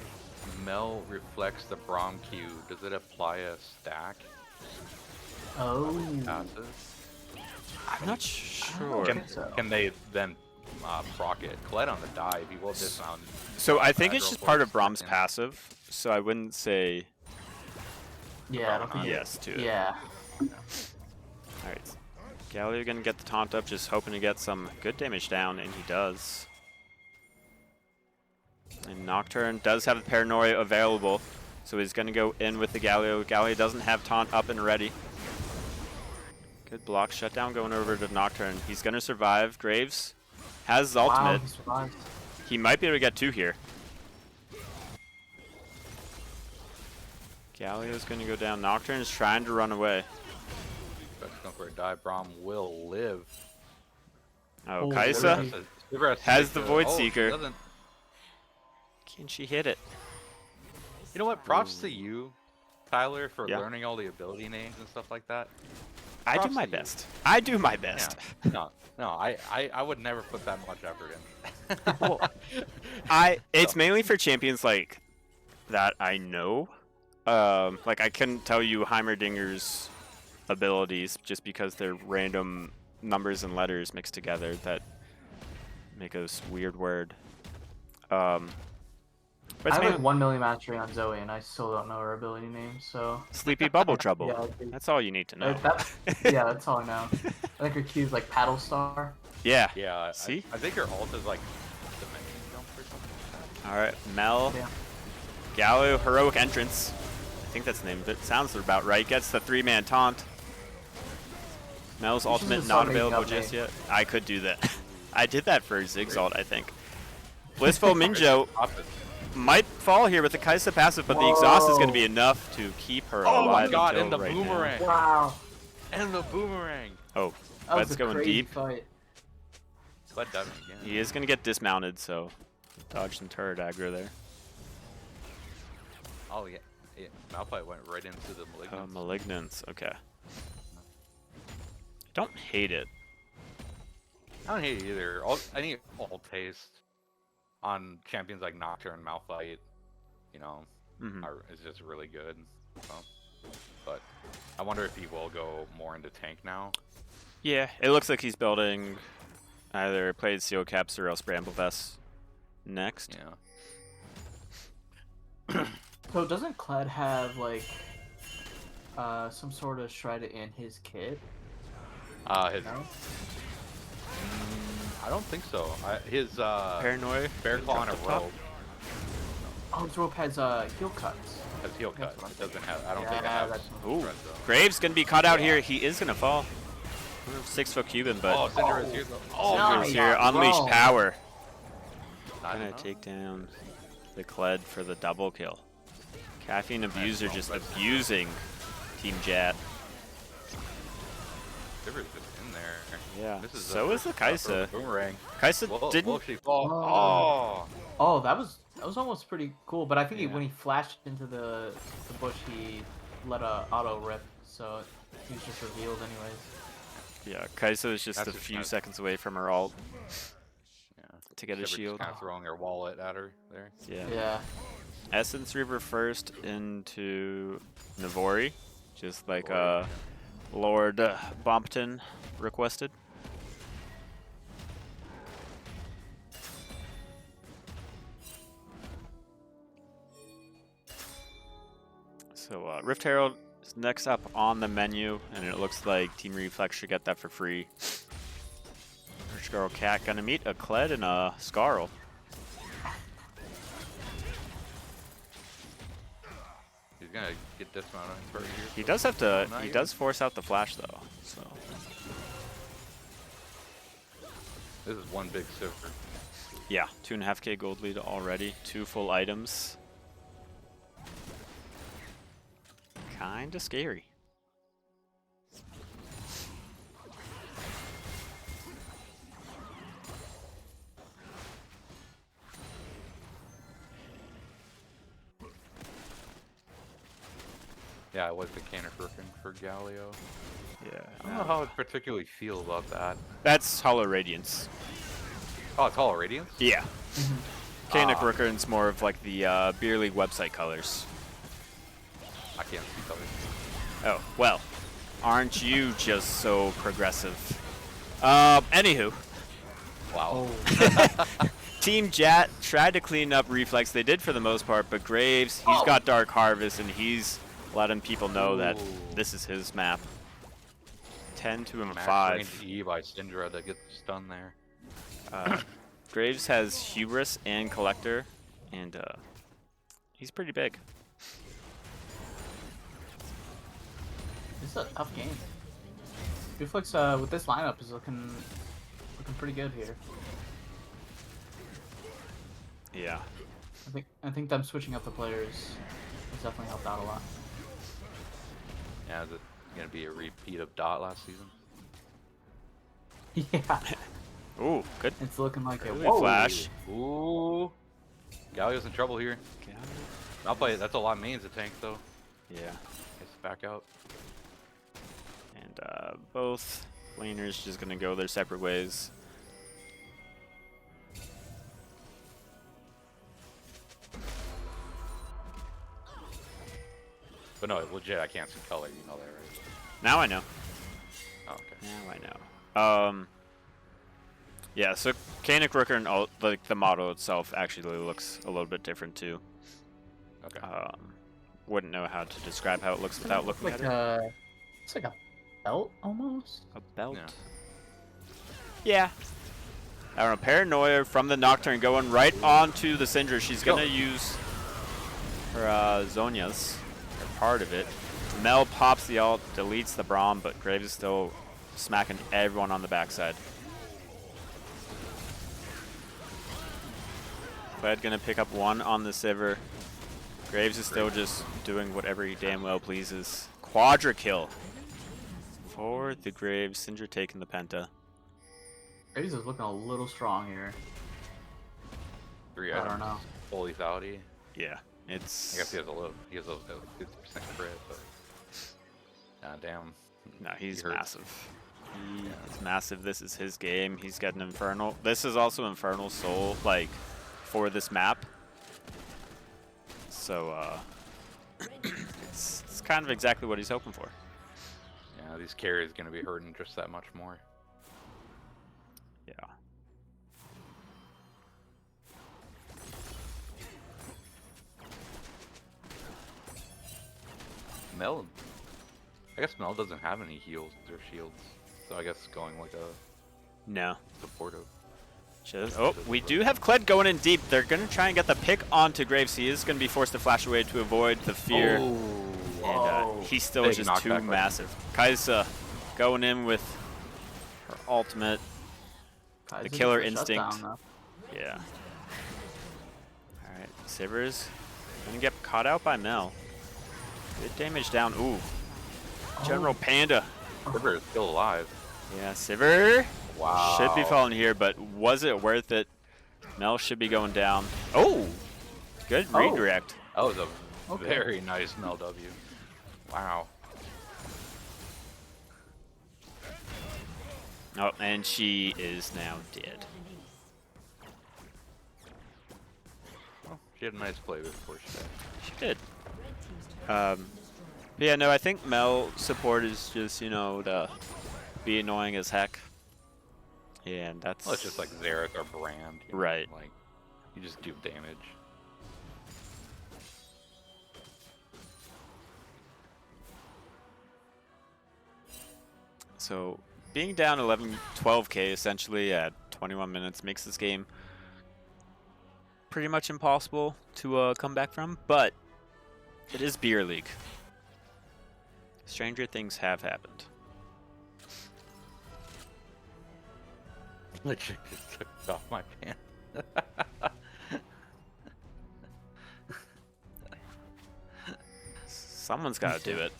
Mel reflects the Braum Q. Does it apply a stack? Oh. Passes? I'm not sure. Can they then proc it? Kled on the dive, he will dismount. So I think it's aggro just for part a of Braum's second. passive, so I wouldn't say Yeah, I don't think yes to it. Yeah. Alright. Galio gonna get the taunt up, just hoping to get some good damage down, and he does. And Nocturne does have the Paranoia available, so he's gonna go in with the Galio. Galio doesn't have taunt up and ready. Good block shutdown going over to Nocturne. He's gonna survive. Graves has his ultimate. He survived. He might be able to get 2 here. Galio's gonna go down. Nocturne is trying to run away. That's going for a dive. Braum will live. Oh, Oh, Kaisa really? has the Void Oh, Seeker. doesn't. Can she hit it? You know what? Props to you, Tyler, for Yeah. learning all the ability names and stuff like that. I do Props my to you. best. I do my best. No, I would never put that much effort in. Well, it's mainly for champions like that I know. Like I couldn't tell you Heimerdinger's abilities just because they're random numbers and letters mixed together that make a weird word. But I it's have mainly like 1 million mastery on Zoe, and I still don't know her ability name. So Sleepy Bubble Trouble. yeah, I think- That's all you need to know. yeah, that's all I know. I think her Q is like Paddle Star. Yeah. Yeah. See? I think your ult is like dimension jump or something. All right, Mel. Yeah. Gallo, Heroic Entrance. I think that's the name of it. Sounds about right. Gets the 3-man taunt. Mel's ultimate just not start making available up just names. yet. I could do that. I did that for Zig's ult, I think. Blissful Minjo might fall here with the Kaisa passive, but the exhaust is going to be enough to keep her Oh my alive god, until and the right boomerang. Wow. And the boomerang. Now. Oh, That was let's a go in crazy deep. fight. But that again. He is going to get dismounted, so dodge some turret aggro there. Oh yeah. Malphite went right into the malignant. Malignance, okay. Don't hate it. I don't hate it either. I need all taste on champions like Nocturne and Malphite. You know, is just really good. So, but I wonder if he will go more into tank now. Yeah, it looks like he's building either Plated Seal Caps or else Bramble Vests next. Yeah. So doesn't Kled have like some sort of shred in his kit? His. No? I don't think so. His Paranoia. bear claw and a Drop the top. robe Oh, his rope has heel cuts. has heel cut. That's what I'm It doesn't have. I don't Yeah, think it has. that's- Ooh, thread, though. Graves gonna be caught out here. He is gonna fall. 6-foot Cuban, but Oh, Cinder's here. Oh, No. Cinder's my here. God, Unleash bro. power. I Gonna don't know. take down the Kled for the double kill. Caffeine Abuser just abusing Team JAT. Cinder's just in there. Yeah. This is So is the Kaisa. Boomerang. Kaisa Will didn't. she fall? Oh. Oh. Oh, that was almost pretty cool. But I think Yeah. when he flashed into the bush, he let a auto rip, so he was just revealed anyways. Yeah, Kaisa is just That's a just few kinda- seconds away from her ult Yeah. to get a Shiver shield. just kind of throwing her wallet at her there. Yeah. Yeah. Essence Reaver first into Navori, just like Navori, Lord Bompton requested. So Rift Herald is next up on the menu, and it looks like Team Reflex should get that for free. Rich Girl Cat gonna meet a Kled and a Scarl. He's gonna get dismounted for here. He does have to. Not He yet. does force out the flash though. So This is one big silver. yeah, 2.5K gold lead already. 2 full items. Kinda scary. Yeah, I was mechanic working for Galio. Yeah. I don't know how I particularly feel about that. That's Hollow Radiance. Oh, it's Hollow Radiance? Yeah. Kanik Ah. Rooker's more of like the Beer League website colors. I can't see colors. Oh, well. Aren't you just so progressive? Anywho. Wow. Team JAT tried to clean up Reflex. They did for the most part, but Graves, he's got Dark Harvest, and he's letting people know that this is his map. 10 to him 5. Range E by Syndra to get stunned there. Graves has Hubris and Collector, and he's pretty big. This is a tough game. Reflex with this lineup is looking pretty good here. Yeah. I think them switching up the players has definitely helped out a lot. Yeah, is it going to be a repeat of Dot last season? Yeah. Ooh, good. It's looking like it. Early flash. Ooh. Galio's in trouble here. I'll play it. That's a lot of mains to tank, though. Yeah. Gets back out. And both laners just gonna go their separate ways. But no, legit, I can't see color. You know that, right? Now I know. Oh, okay. Now I know. Yeah, so Kanik Rooker and all, like the model itself actually looks a little bit different too. Okay. Wouldn't know how to describe how it looks without looking Like at it. it's like a belt almost. A belt? Yeah. Yeah. I don't know, Paranoia from the Nocturne going right onto the Syndra. She's gonna use her Zonia's, or part of it. Mel pops the ult, deletes the Braum, but Graves is still smacking everyone on the backside. Cled gonna pick up one on the Sivir. Graves is still just doing whatever he damn well pleases. Quadra kill for the Graves. Syndra taking the Penta. Graves is looking a little strong here. 3 I items. don't know. Full lethality. Yeah, it's. I guess he has a 50% crit, but. Damn. No, he's He hurts. massive. He is massive. This is his game. He's got an Infernal. This is also Infernal Soul, like, for this map. So, it's kind of exactly what he's hoping for. Yeah, these carries going to be hurting just that much more. Yeah. Mel, I guess Mel doesn't have any heals or shields, so I guess going like a No. supportive. Oh, we do have Kled going in deep. They're going to try and get the pick onto Graves. He is going to be forced to flash away to avoid the fear. And he's still Big just too knockback. massive. Kaisa going in with her ultimate. Kaiser killer gets a shutdown, instinct. though. Yeah. Alright, Sivir's going to get caught out by Mel. Good damage down. Ooh. General Panda. River is still alive. Yeah, Sivir Wow. should be falling here, but was it worth it? Mel should be going down. Oh! Good Oh. redirect. That was a Okay. very nice Mel W. Wow. Oh, and she is now dead. Well, she had a nice play before she died. She did. But yeah, no, I think Mel support is just, you know, to be annoying as heck. Yeah, and that's... Well, it's just like Xerath or Brand. You know, Right. Like, you just do damage. So, being down 12k essentially at 21 minutes makes this game pretty much impossible to come back from, but it is Beer League. Stranger things have happened. Legit just took it off my pants. Someone's got to do it.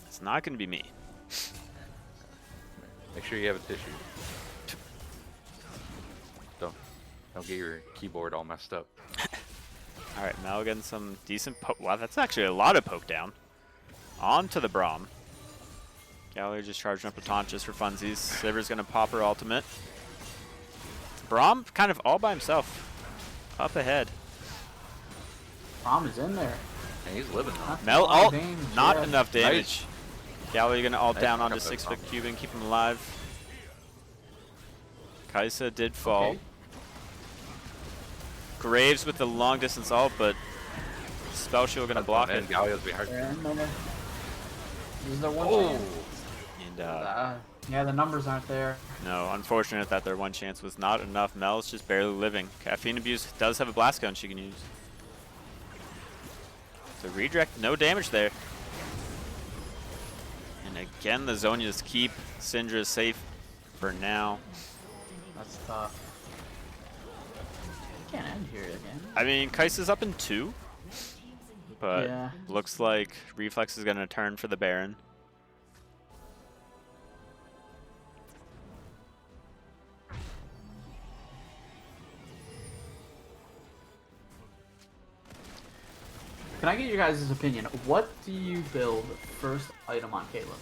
It's not going to be me. Make sure you have a tissue. Don't get your keyboard all messed up. All right, Mel getting some decent poke. Wow, that's actually a lot of poke down. On to the Braum. Gallery just charging up a taunt just for funsies. Siver's going to pop her ultimate. Braum kind of all by himself. Up ahead. Braum is in there. And he's living though. Mel ult, not yeah. enough damage. Nice. Gallery going to ult Nice down onto pickup there, 6-foot Braum. cube and keep him alive. Kaisa did fall. Okay. Graves with the long distance ult, but Spell Shield going to block it. Galio's behind. This is their one chance. And Yeah, the numbers aren't there. no, unfortunate that their one chance was not enough. Mel's just barely living. Caffeine Abuse does have a blast gun she can use. So redirect, no damage there. And again, the Zonias keep Syndra safe for now. That's tough. Can't end here again. I mean, Kaisa's up in 2. But Yeah. looks like Reflex is going to turn for the Baron. Can I get your guys' opinion? What do you build first item on Caitlyn?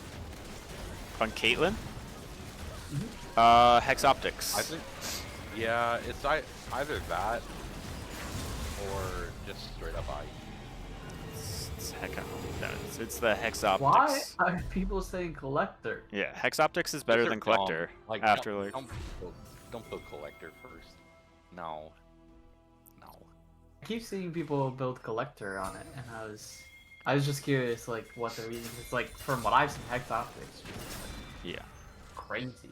On Caitlyn? Hex Optics. I think, yeah, it's either that or just straight up IE. It's the Hex Optics. Why are people saying Collector? Yeah, Hex Optics is better These are than Collector. dumb. Like, after don't put Collector first. No. I keep seeing people build Collector on it, and I was just curious, like, what the reason. It's like, from what I've seen, Hex Optics, yeah. crazy.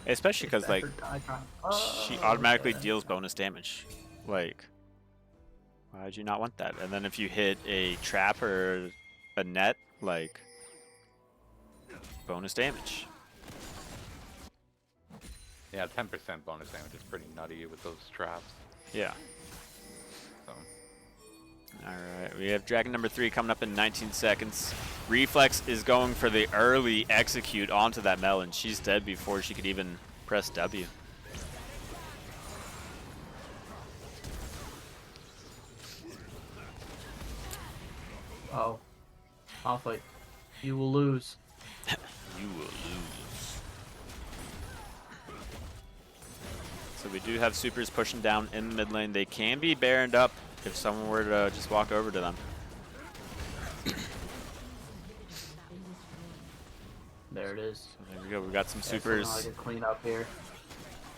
Especially because like she automatically okay. deals bonus damage. Like, why'd you not want that? And then if you hit a trap or a net, like, bonus damage. Yeah, 10% bonus damage is pretty nutty with those traps. Yeah. So. Alright, we have Dragon number 3 coming up in 19 seconds. Reflex is going for the early execute onto that Mel, and she's dead before she could even press W. Oh. Malphite. You will lose. You will lose. So we do have supers pushing down in the mid lane. They can be baroned up if someone were to just walk over to them. There it is. So there we go. We got some Yeah, supers somehow I can clean up here.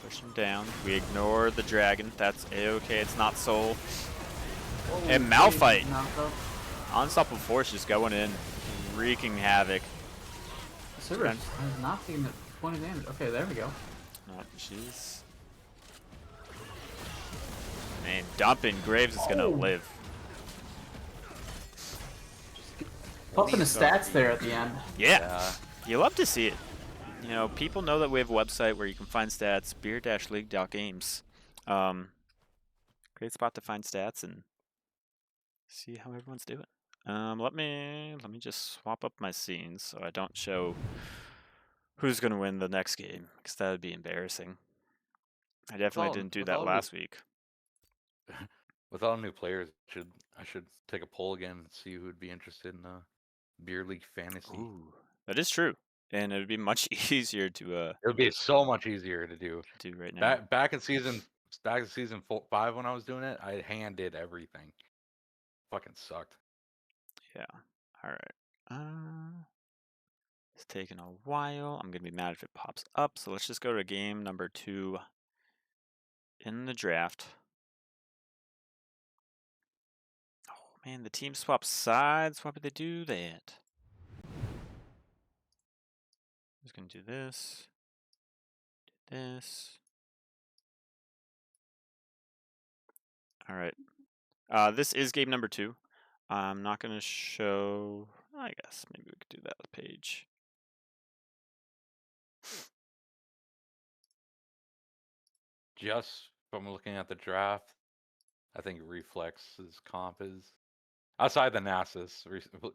pushing down. We ignore the dragon. That's a-okay. It's not soul. Oh, And Malphite. knocked up. Unstoppable Force just going in, wreaking havoc. Super has not taken the point of damage. Okay, there we go. Oh, jeez. Man, dumping Graves is gonna Oh. live. Pumping the stats there at the end. Yeah, you love to see it. You know, people know that we have a website where you can find stats, beer-league.games. Great spot to find stats and see how everyone's doing. Let me just swap up my scenes so I don't show who's gonna win the next game, because that would be embarrassing. I definitely Well, didn't do with that all last week. With all new players, I should take a poll again and see who would be interested in Beer League Fantasy. Ooh, that is true, and it would be much easier to It would be so much easier to do. right now. Back in season 5 when I was doing it, I hand did everything. Fucking sucked. Yeah. All right. It's taking a while. I'm gonna be mad if it pops up. So let's just go to game number 2 in the draft. Oh man, the team swapped sides. Why would they do that? I'm just gonna do this. Do this. All right. This is game number 2. I'm not gonna show. I guess maybe we could do that page. Just from looking at the draft, I think Reflex's comp is, outside the Nasus,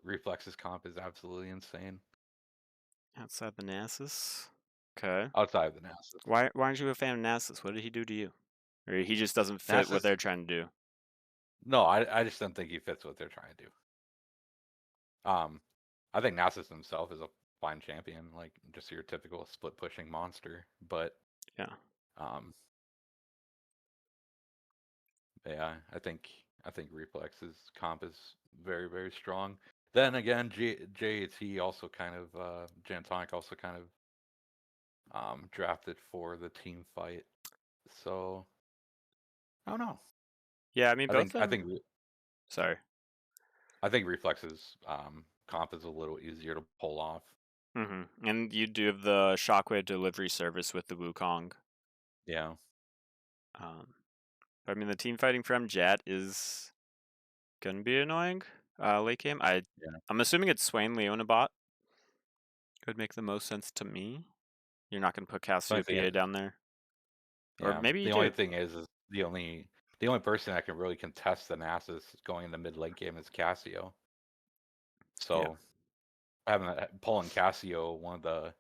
Reflex's comp is absolutely insane. Outside the Nasus. Okay. outside of the Nasus. Why aren't you a fan of Nasus? What did he do to you? Or he just doesn't fit what Nasus- they're trying to do? No, I just don't think he fits what they're trying to do. I think Nasus himself is a fine champion, like just your typical split pushing monster. But Yeah. Yeah, I think Reflex's comp is very, very strong. Then again, JAT also kind of Jantonic also kind of drafted for the team fight. So I don't know. Yeah, I mean both I think Sorry. I think Reflex's comp is a little easier to pull off. And you do have the Shockwave delivery service with the Wukong. Yeah. But I mean the team fighting from JAT is gonna be annoying. Late game. I'm assuming it's Swain Leona bot. Could make the most sense to me. You're not gonna put Cassiopeia down there. Or maybe the only thing is the only person that can really contest the Nasus going in the mid late game is Cassio. So pulling Cassio, one of the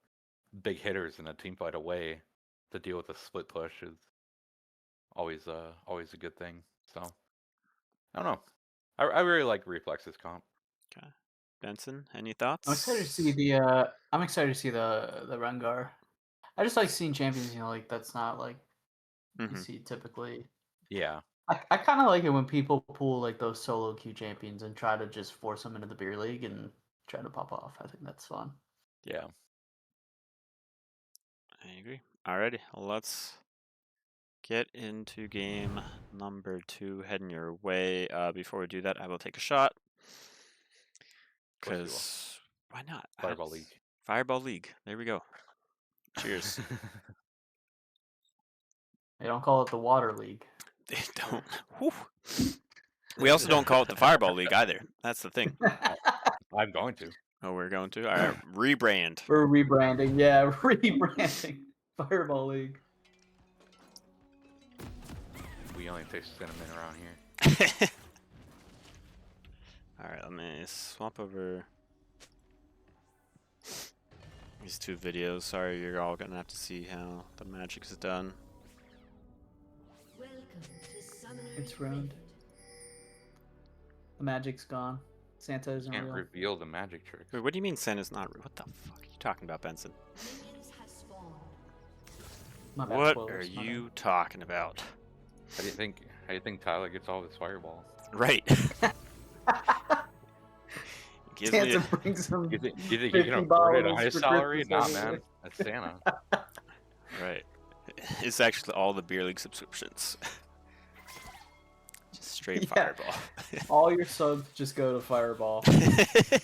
big hitters in a team fight away, to deal with a split push is always a good thing. So I don't know. I really like Reflex's comp. Okay. Benson, any thoughts? I'm excited to see the Rengar. I just like seeing champions, like that's not like you see typically. Yeah. I kind of like it when people pull like those solo queue champions and try to just force them into the beer league and try to pop off. I think that's fun. Yeah. I agree. Alrighty, let's get into game number 2. Heading your way. Before we do that, I will take a shot. Because why not? Fireball League. Fireball League. There we go. Cheers. They don't call it the Water League. They don't. Whew. We also don't call it the Fireball League either. That's the thing. I'm going to. Oh, we're going to? All right, rebrand. We're rebranding. Yeah, rebranding. Fireball League. We only taste cinnamon around here. All right, let me swap over these 2 videos. Sorry, you're all going to have to see how the magic is done. It's ruined. The magic's gone. Santa isn't Can't real. reveal the magic tricks. Wait, what do you mean Santa's not real? What the fuck are you talking about, Benson? My bad, What spoilers, are my you talking about? How do you think Tyler gets all of his fireballs? Right. Santa brings him. You think he can afford it on his salary? Nah, man. That's Santa. Right. It's actually all the beer league subscriptions. Just straight Fireball. All your subs just go to Fireball. I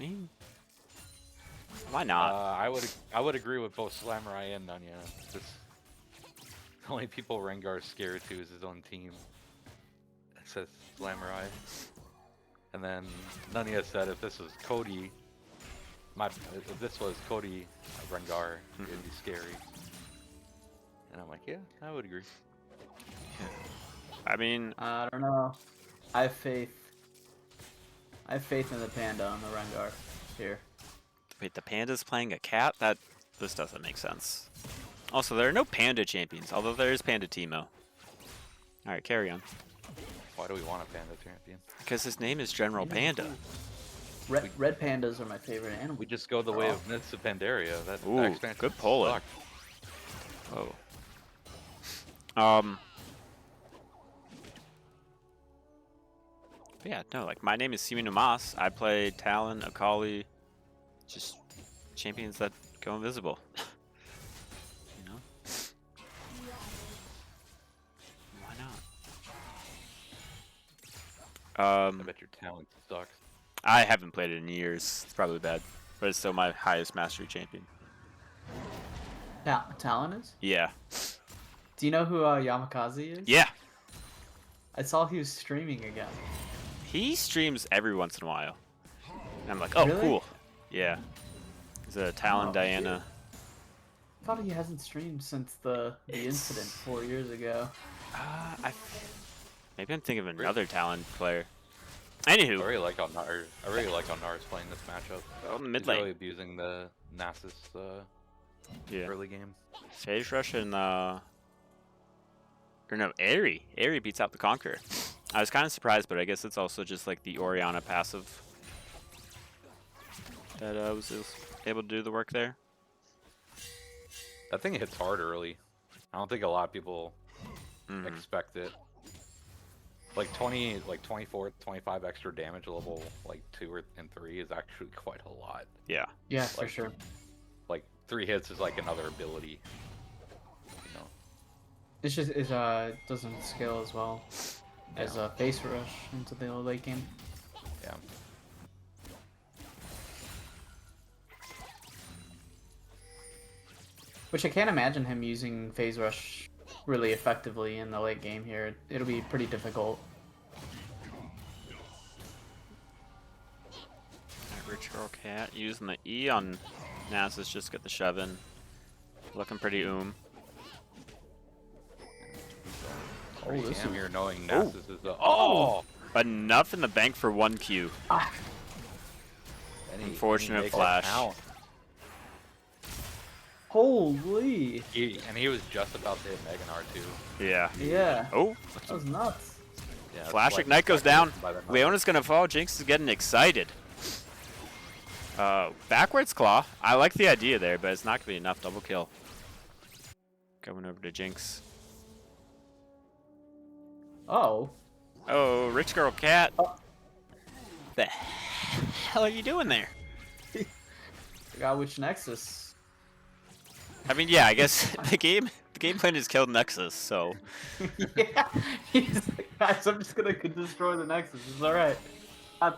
mean, why not? I would agree with both Slamurai and Nunya. Just the only people Rengar's scared to is his own team. It says Slamurai. And then Nunya said if this was Cody, if this was Cody Rengar, it'd be scary. And I'm like, yeah, I would agree. I mean, I don't know. I have faith. I have faith in the panda on the Rengar here. wait, the panda's playing a cat? This doesn't make sense. Also, there are no panda champions, although there is Panda Teemo. Alright, carry on. Why do we want a panda champion? Because his name is General Panda. Red pandas are my favorite animal. We just go the way of Myths of Pandaria. That Ooh, expansion good polling. sucked. Oh. Yeah, no, like, my name is Simi Numas. I play Talon, Akali, just champions that go invisible. You know? Why not? I bet your talent sucks. I haven't played it in years. It's probably bad. But it's still my highest mastery champion. Talon is? Yeah. Do you know who Yamakaze is? Yeah. I saw he was streaming again. He streams every once in a while. And I'm like, oh, Really? cool. Yeah. He's a Talon Diana. I thought he hasn't streamed since the incident 4 years ago. Maybe I'm thinking of another Talon player. I Anywho. really like how Nars playing this matchup. Oh, mid He's lane. really abusing the Nasus Yeah. early game. Phase Rush and or no, Aerie. Aerie beats out the Conqueror. I was kind of surprised, but I guess it's also just like the Orianna passive that was able to do the work there. That thing hits hard early. I don't think a lot of people expect it. Like 24, 25 extra damage level, like 2 and 3 is actually quite a lot. Yeah. Yeah, for Like, sure. Like 3 hits is like another ability. You know. It's just doesn't scale as well as Face Rush into the late game. Yeah. Which I can't imagine him using Phase Rush really effectively in the late game here. It'll be pretty difficult. Rich Girl Cat using the E on Nasus, just get the shove in. Looking pretty Oh, this am is- here knowing Oh. Nasus is the Enough in the bank for 1 Q. Unfortunate make it flash. count. Holy! And he was just about to hit Megan R2. Yeah. Yeah, Oh, that was nuts. Yeah, Flash like Ignite goes down. by the Leona's gonna fall. Jinx is getting excited. Backwards claw. I like the idea there, but it's not gonna be enough. Double kill. Going over to Jinx. Oh. Oh, Rich Girl Cat. The hell are you doing there? Forgot which Nexus. I mean, yeah, I guess the game plan is killed Nexus, so Yeah, he's like, guys, I'm just gonna destroy the Nexus. It's alright. yeah.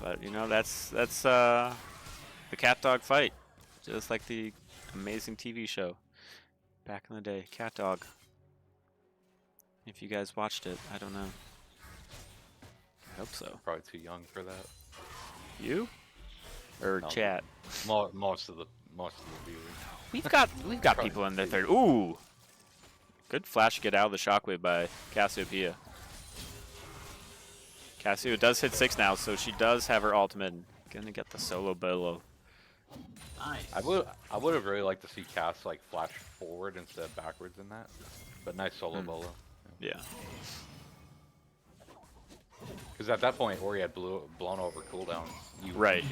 But you know, that's the cat dog fight, just like the amazing TV show back in the day, Cat Dog. If you guys watched it, I don't know. I hope so. Probably too young for that. You or No. chat? Most of the viewers. We've got people in their third. Ooh, good flash get out of the shockwave by Cassiopeia. Cassio does hit 6 now, so she does have her ultimate. Gonna get the solo bolo. Nice. I would have really liked to see Cass like flash forward instead of backwards in that. But nice solo bolo. Yeah. Because at that point, Ori had blown over cooldown. Right.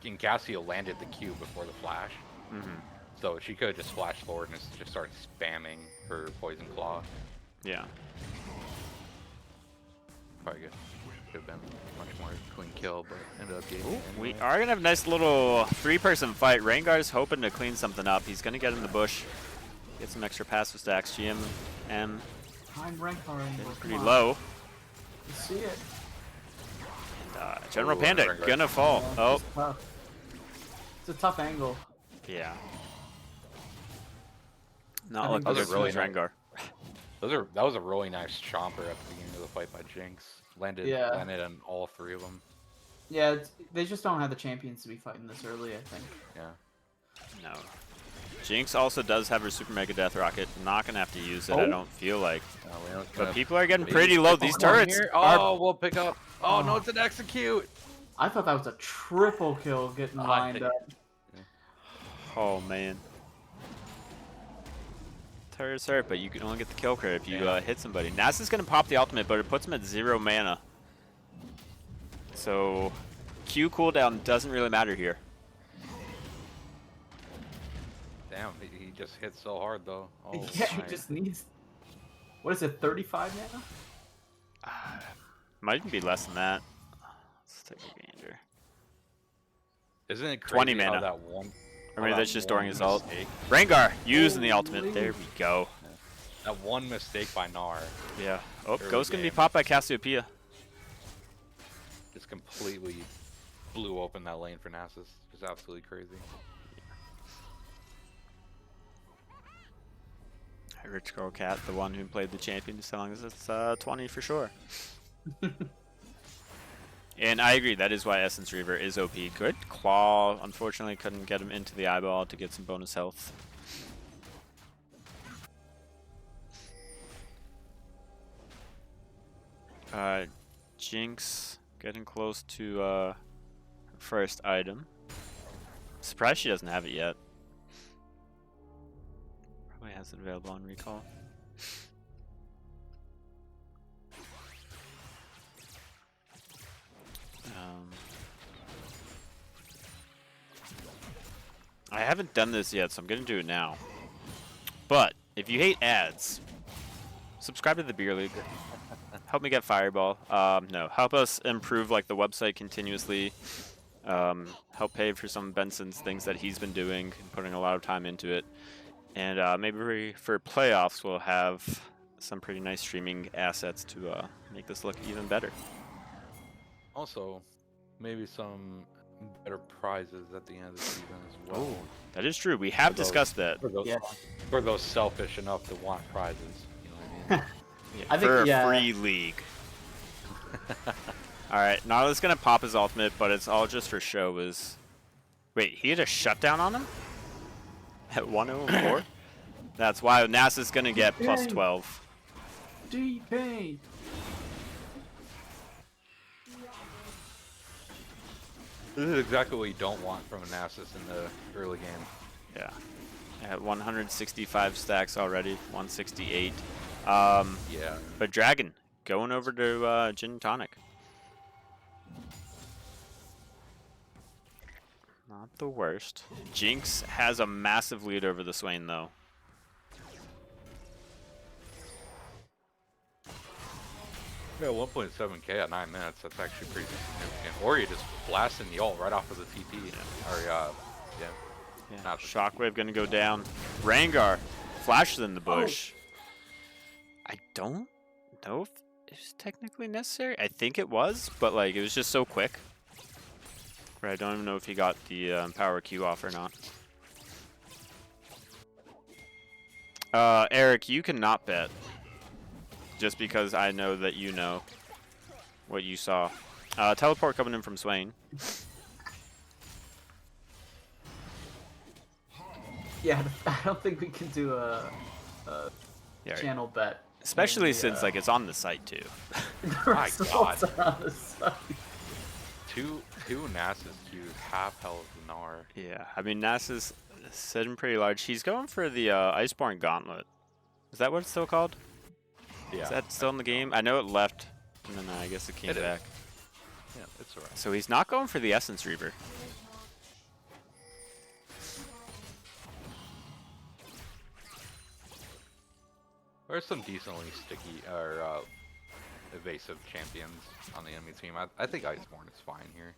And Cassio landed the Q before the flash. So she could have just flashed forward and just started spamming her Poison Claw. Yeah. Probably could have been much more clean kill, but ended up getting it We anyway. are gonna have a nice little 3-person fight. Rengar's hoping to clean something up. He's gonna get in the bush, get some extra passive stacks. GM and I'm Rengar angle. pretty low. You see it. General Ooh, Panda Rengar. gonna fall. Yeah, Oh, it's tough. It's a tough angle. yeah. I Not think looking that good was for really this nice. Rengar. That was a really nice chomper at the beginning of the fight by Jinx. Landed on all 3 of them. Yeah, they just don't have the champions to be fighting this early, I think. Yeah. No. Jinx also does have her Super Mega Death Rocket. Not gonna have to use it, I don't feel like. But people are getting pretty low. These turrets are... we'll pick up. Oh, no, it's an execute. I thought that was a triple kill getting lined up. Oh, man. Turrets hurt, but you can only get the kill credit if you hit somebody. Nasa's gonna pop the ultimate, but it puts him at 0 mana. So, Q cooldown doesn't really matter here. Damn, he just hit so hard, though. Oh, Yeah, he my. just needs... What is it, 35 mana? Might even be less than that. Let's take a gander. Isn't it crazy 20 how mana. that one... Or maybe how that's that just during one his ult. mistake- Rengar using the ultimate. Holy. There we go. That one mistake by Gnar Yeah. Oh, Early Ghost gonna be game. popped by Cassiopeia. just completely blew open that lane for Nasus. Just absolutely crazy. Rich Girl Cat, the one who played the champion as long as it's 20 for sure. And I agree, that is why Essence Reaver is OP. Good claw, unfortunately couldn't get him into the eyeball to get some bonus health. Jinx getting close to first item. Surprised she doesn't have it yet. Probably has it available on recall. I haven't done this yet, so I'm gonna do it now. But if you hate ads, subscribe to the Beer League. Help me get Fireball. No, help us improve like the website continuously. Help pay for some of Benson's things that he's been doing and putting a lot of time into it. And maybe for playoffs, we'll have some pretty nice streaming assets to make this look even better. Also, maybe some better prizes at the end of the season as well. Oh, that is true. We have discussed that. For those selfish enough to want prizes. You know what I mean? Yeah, I think, for a yeah. free league. Alright, Nautilus gonna pop his ultimate, but it's all just for show. Wait, he had a shutdown on him? At 104? That's why NASA's gonna get plus 12. DP. This is exactly what you don't want from a Nasus in the early game. Yeah. At 165 stacks already, 168. Yeah. But Dragon, going over to Gin and Tonic. Not the worst. Jinx has a massive lead over the Swain, though. Yeah, 1.7k at 9 minutes. That's actually pretty significant. Or you just blasting the ult right off of the TP. Or yeah. Yeah. Shockwave gonna go down. Rengar flashes in the bush. I don't know if it was technically necessary. I think it was, but like it was just so quick. I don't even know if he got the power Q off or not. Eric, you cannot bet. Just because I know that you know what you saw. Teleport coming in from Swain. Yeah, I don't think we can do a Yeah, channel bet. especially since like it's on the site too. My God. Two. Two Nasus Qs, half health of Gnar. Yeah, I mean Nasa's sitting pretty large. He's going for the Iceborne Gauntlet. Is that what it's still called? Yeah. Is that still in the game? I know it left, and then I guess it came back. Yeah, it's alright. So he's not going for the Essence Reaver. There's some decently sticky or evasive champions on the enemy team. I think Iceborne is fine here.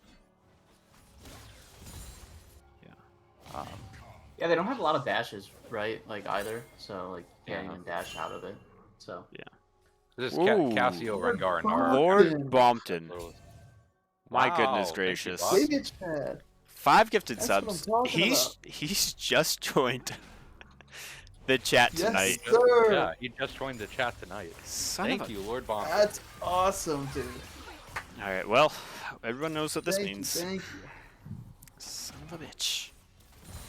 Yeah. Yeah, they don't have a lot of dashes, right? Like either, so like can't even dash out of it. So Yeah. This is Ooh. Cassio, Rengar, and Gnar. Lord Bompton. My Wow, goodness thank gracious. you, bud. Big it, Chad. 5 gifted That's what I'm subs. talking He's just joined the chat Yes, tonight. sir. Yeah, he just joined the chat tonight. Son Thank of a- you, Lord Bomb. That's awesome, dude. All right, well, everyone knows what this Thank means. You, thank you. Son of a bitch.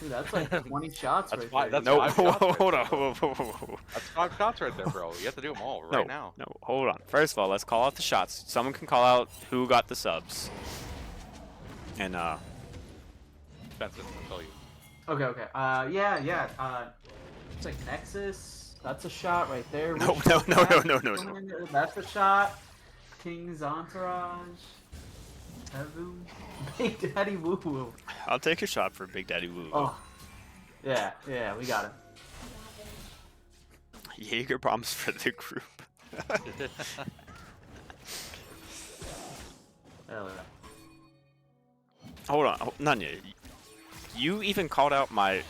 dude, that's like 20 shots That's right fine, there. that's No, five shots right hold there, on. bro. Whoa. That's 5 shots right there, bro. You have to do them all right now. No, hold on. First of all, let's call out the shots. Someone can call out who got the subs. And Benson, I'll tell you. Okay. Yeah. It's like Nexus. That's a shot right there. No. Which shot that? No. That's a shot. King's Entourage. Heavu. Big Daddy Woo Woo. I'll take a shot for Big Daddy Woo. Oh. Yeah, we got it. Jaeger bombs for the group. Hell yeah. Hold on, Nanya. You even called out my.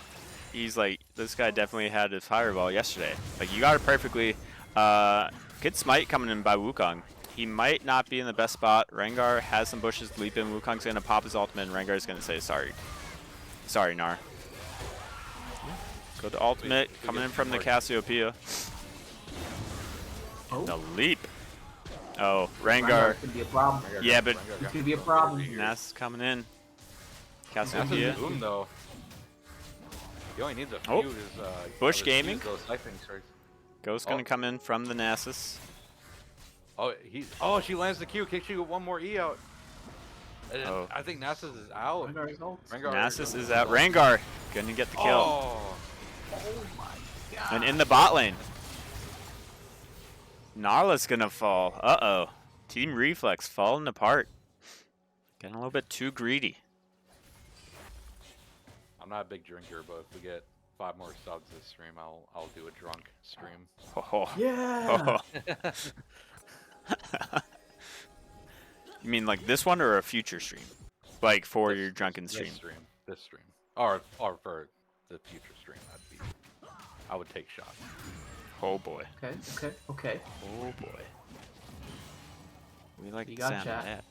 He's like, this guy definitely had his fireball yesterday. Like, you got it perfectly. Good smite coming in by Wukong. He might not be in the best spot. Rengar has some bushes to leap in. Wukong's going to pop his ultimate, and Rengar's going to say sorry. Sorry, Gnar. Go to ultimate, coming in from the Cassiopeia. Oh. The leap. Oh, Rengar. Rengar's gonna be a problem. Yeah, but It's gonna be a problem. Nas coming in. That's Cassiopeia. a boom, though. He only needs a few. Oh. Bush Bush Gaming. Those siphoning strikes. Ghost going to come in from the Nasus. Oh, she lands the Q. Kicks you with one more E out. Oh. I think Nasus is out. Rengar is ult. Nasus is out. Rengar gonna get the kill. Oh. Oh my god. And in the bot lane. Narla's gonna fall. Uh-oh. Team Reflex falling apart. Getting a little bit too greedy. I'm not a big drinker, but if we get 5 more subs this stream, I'll do a drunk stream. Oh. Yeah. You mean like this one or a future stream? Like for your drunken stream? This stream. Or for the future stream, I would take shots. Oh boy. Okay. Oh boy. We like You the got sound of chat. that.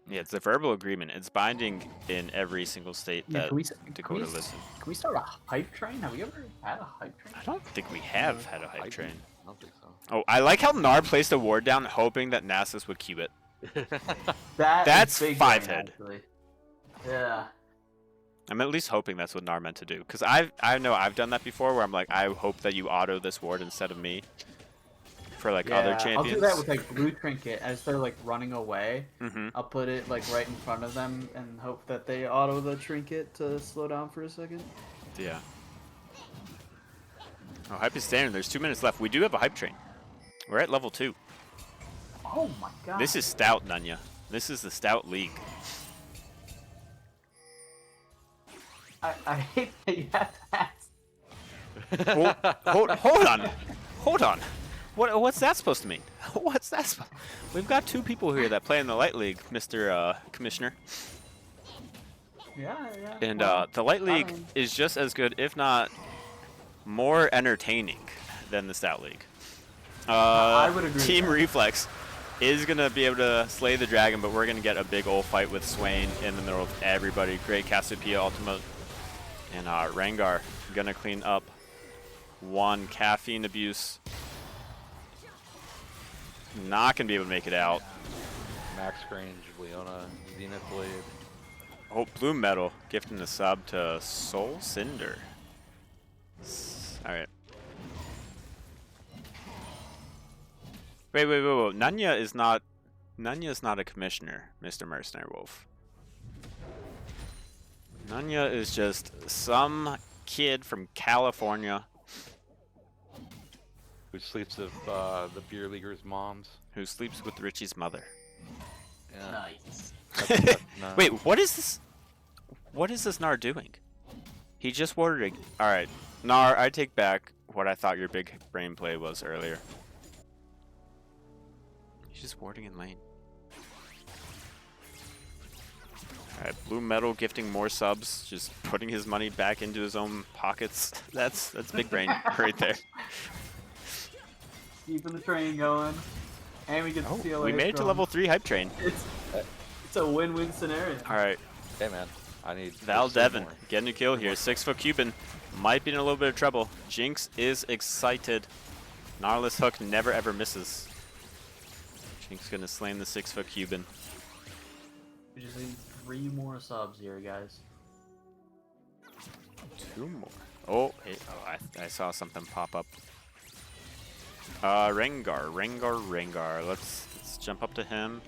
Yeah, it's a verbal agreement. It's binding in every single state Yeah, that can we Dakota lives in. Can we start a hype train? Have we ever had a hype train? I don't think we have had a hype train. I don't think so. Oh, I like how Nar placed a ward down hoping that Nasus would cue it. That's Big 5 head. Actually. Yeah. I'm at least hoping that's what Nar meant to do. Because I know I've done that before where I'm like, I hope that you auto this ward instead of me. For like other champions. I'll do that with like blue trinket as they're like running away. Mm-hmm. I'll put it like right in front of them and hope that they auto the trinket to slow down for a second. Yeah. Oh, hype is standard. There's 2 minutes left. We do have a hype train. We're at level 2. Oh my god. This is Stout, Nunya. This is the Stout League. I hate that you have to ask. Well, hold on. Hold on. What's that supposed to mean? What's that supposed We've got 2 people here that play in the Light League, Mr. Commissioner. Yeah. And well, the Light League mean- is just as good, if not more entertaining than the Stout League. I would agree with Team that. Reflex is going to be able to slay the dragon, but we're going to get a big old fight with Swain in the middle of everybody. Great Cassiopeia ultimate. And Rengar going to clean up 1 caffeine abuse. Not going to be able to make it out. Max range, Leona, Zenith Blade. Oh, Blue Metal gifting the sub to Soul Cinder. Alright. Wait. Nunya is not a commissioner, Mr. Mercenary Wolf. Nunya is just some kid from California Who sleeps with the beer leaguer's moms. who sleeps with Richie's mother. Yeah. Nice. No. Wait, what is this? What is this Nar doing? He just warded a... Alright, Nar, I take back what I thought your big brain play was earlier. He's just warding in lane. Alright, Blue Metal gifting more subs, just putting his money back into his own pockets. That's big brain right there. Keeping the train going. And we get to see We made it to level 3 hype train. It's a win-win scenario. Alright, Hey man, I need Val just Devin more. getting a kill here. 6-foot Cuban might be in a little bit of trouble. Jinx is excited. Gnarless Hook never ever misses. Jinx gonna slam the 6-foot Cuban. We just need 3 more subs here, guys. 2 more. Oh, hey, I saw something pop up. Rengar. Let's jump up to him.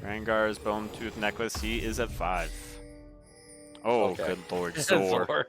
Rengar's bone tooth necklace. He is at 5. Oh, Okay. good lord, Zor. Zor.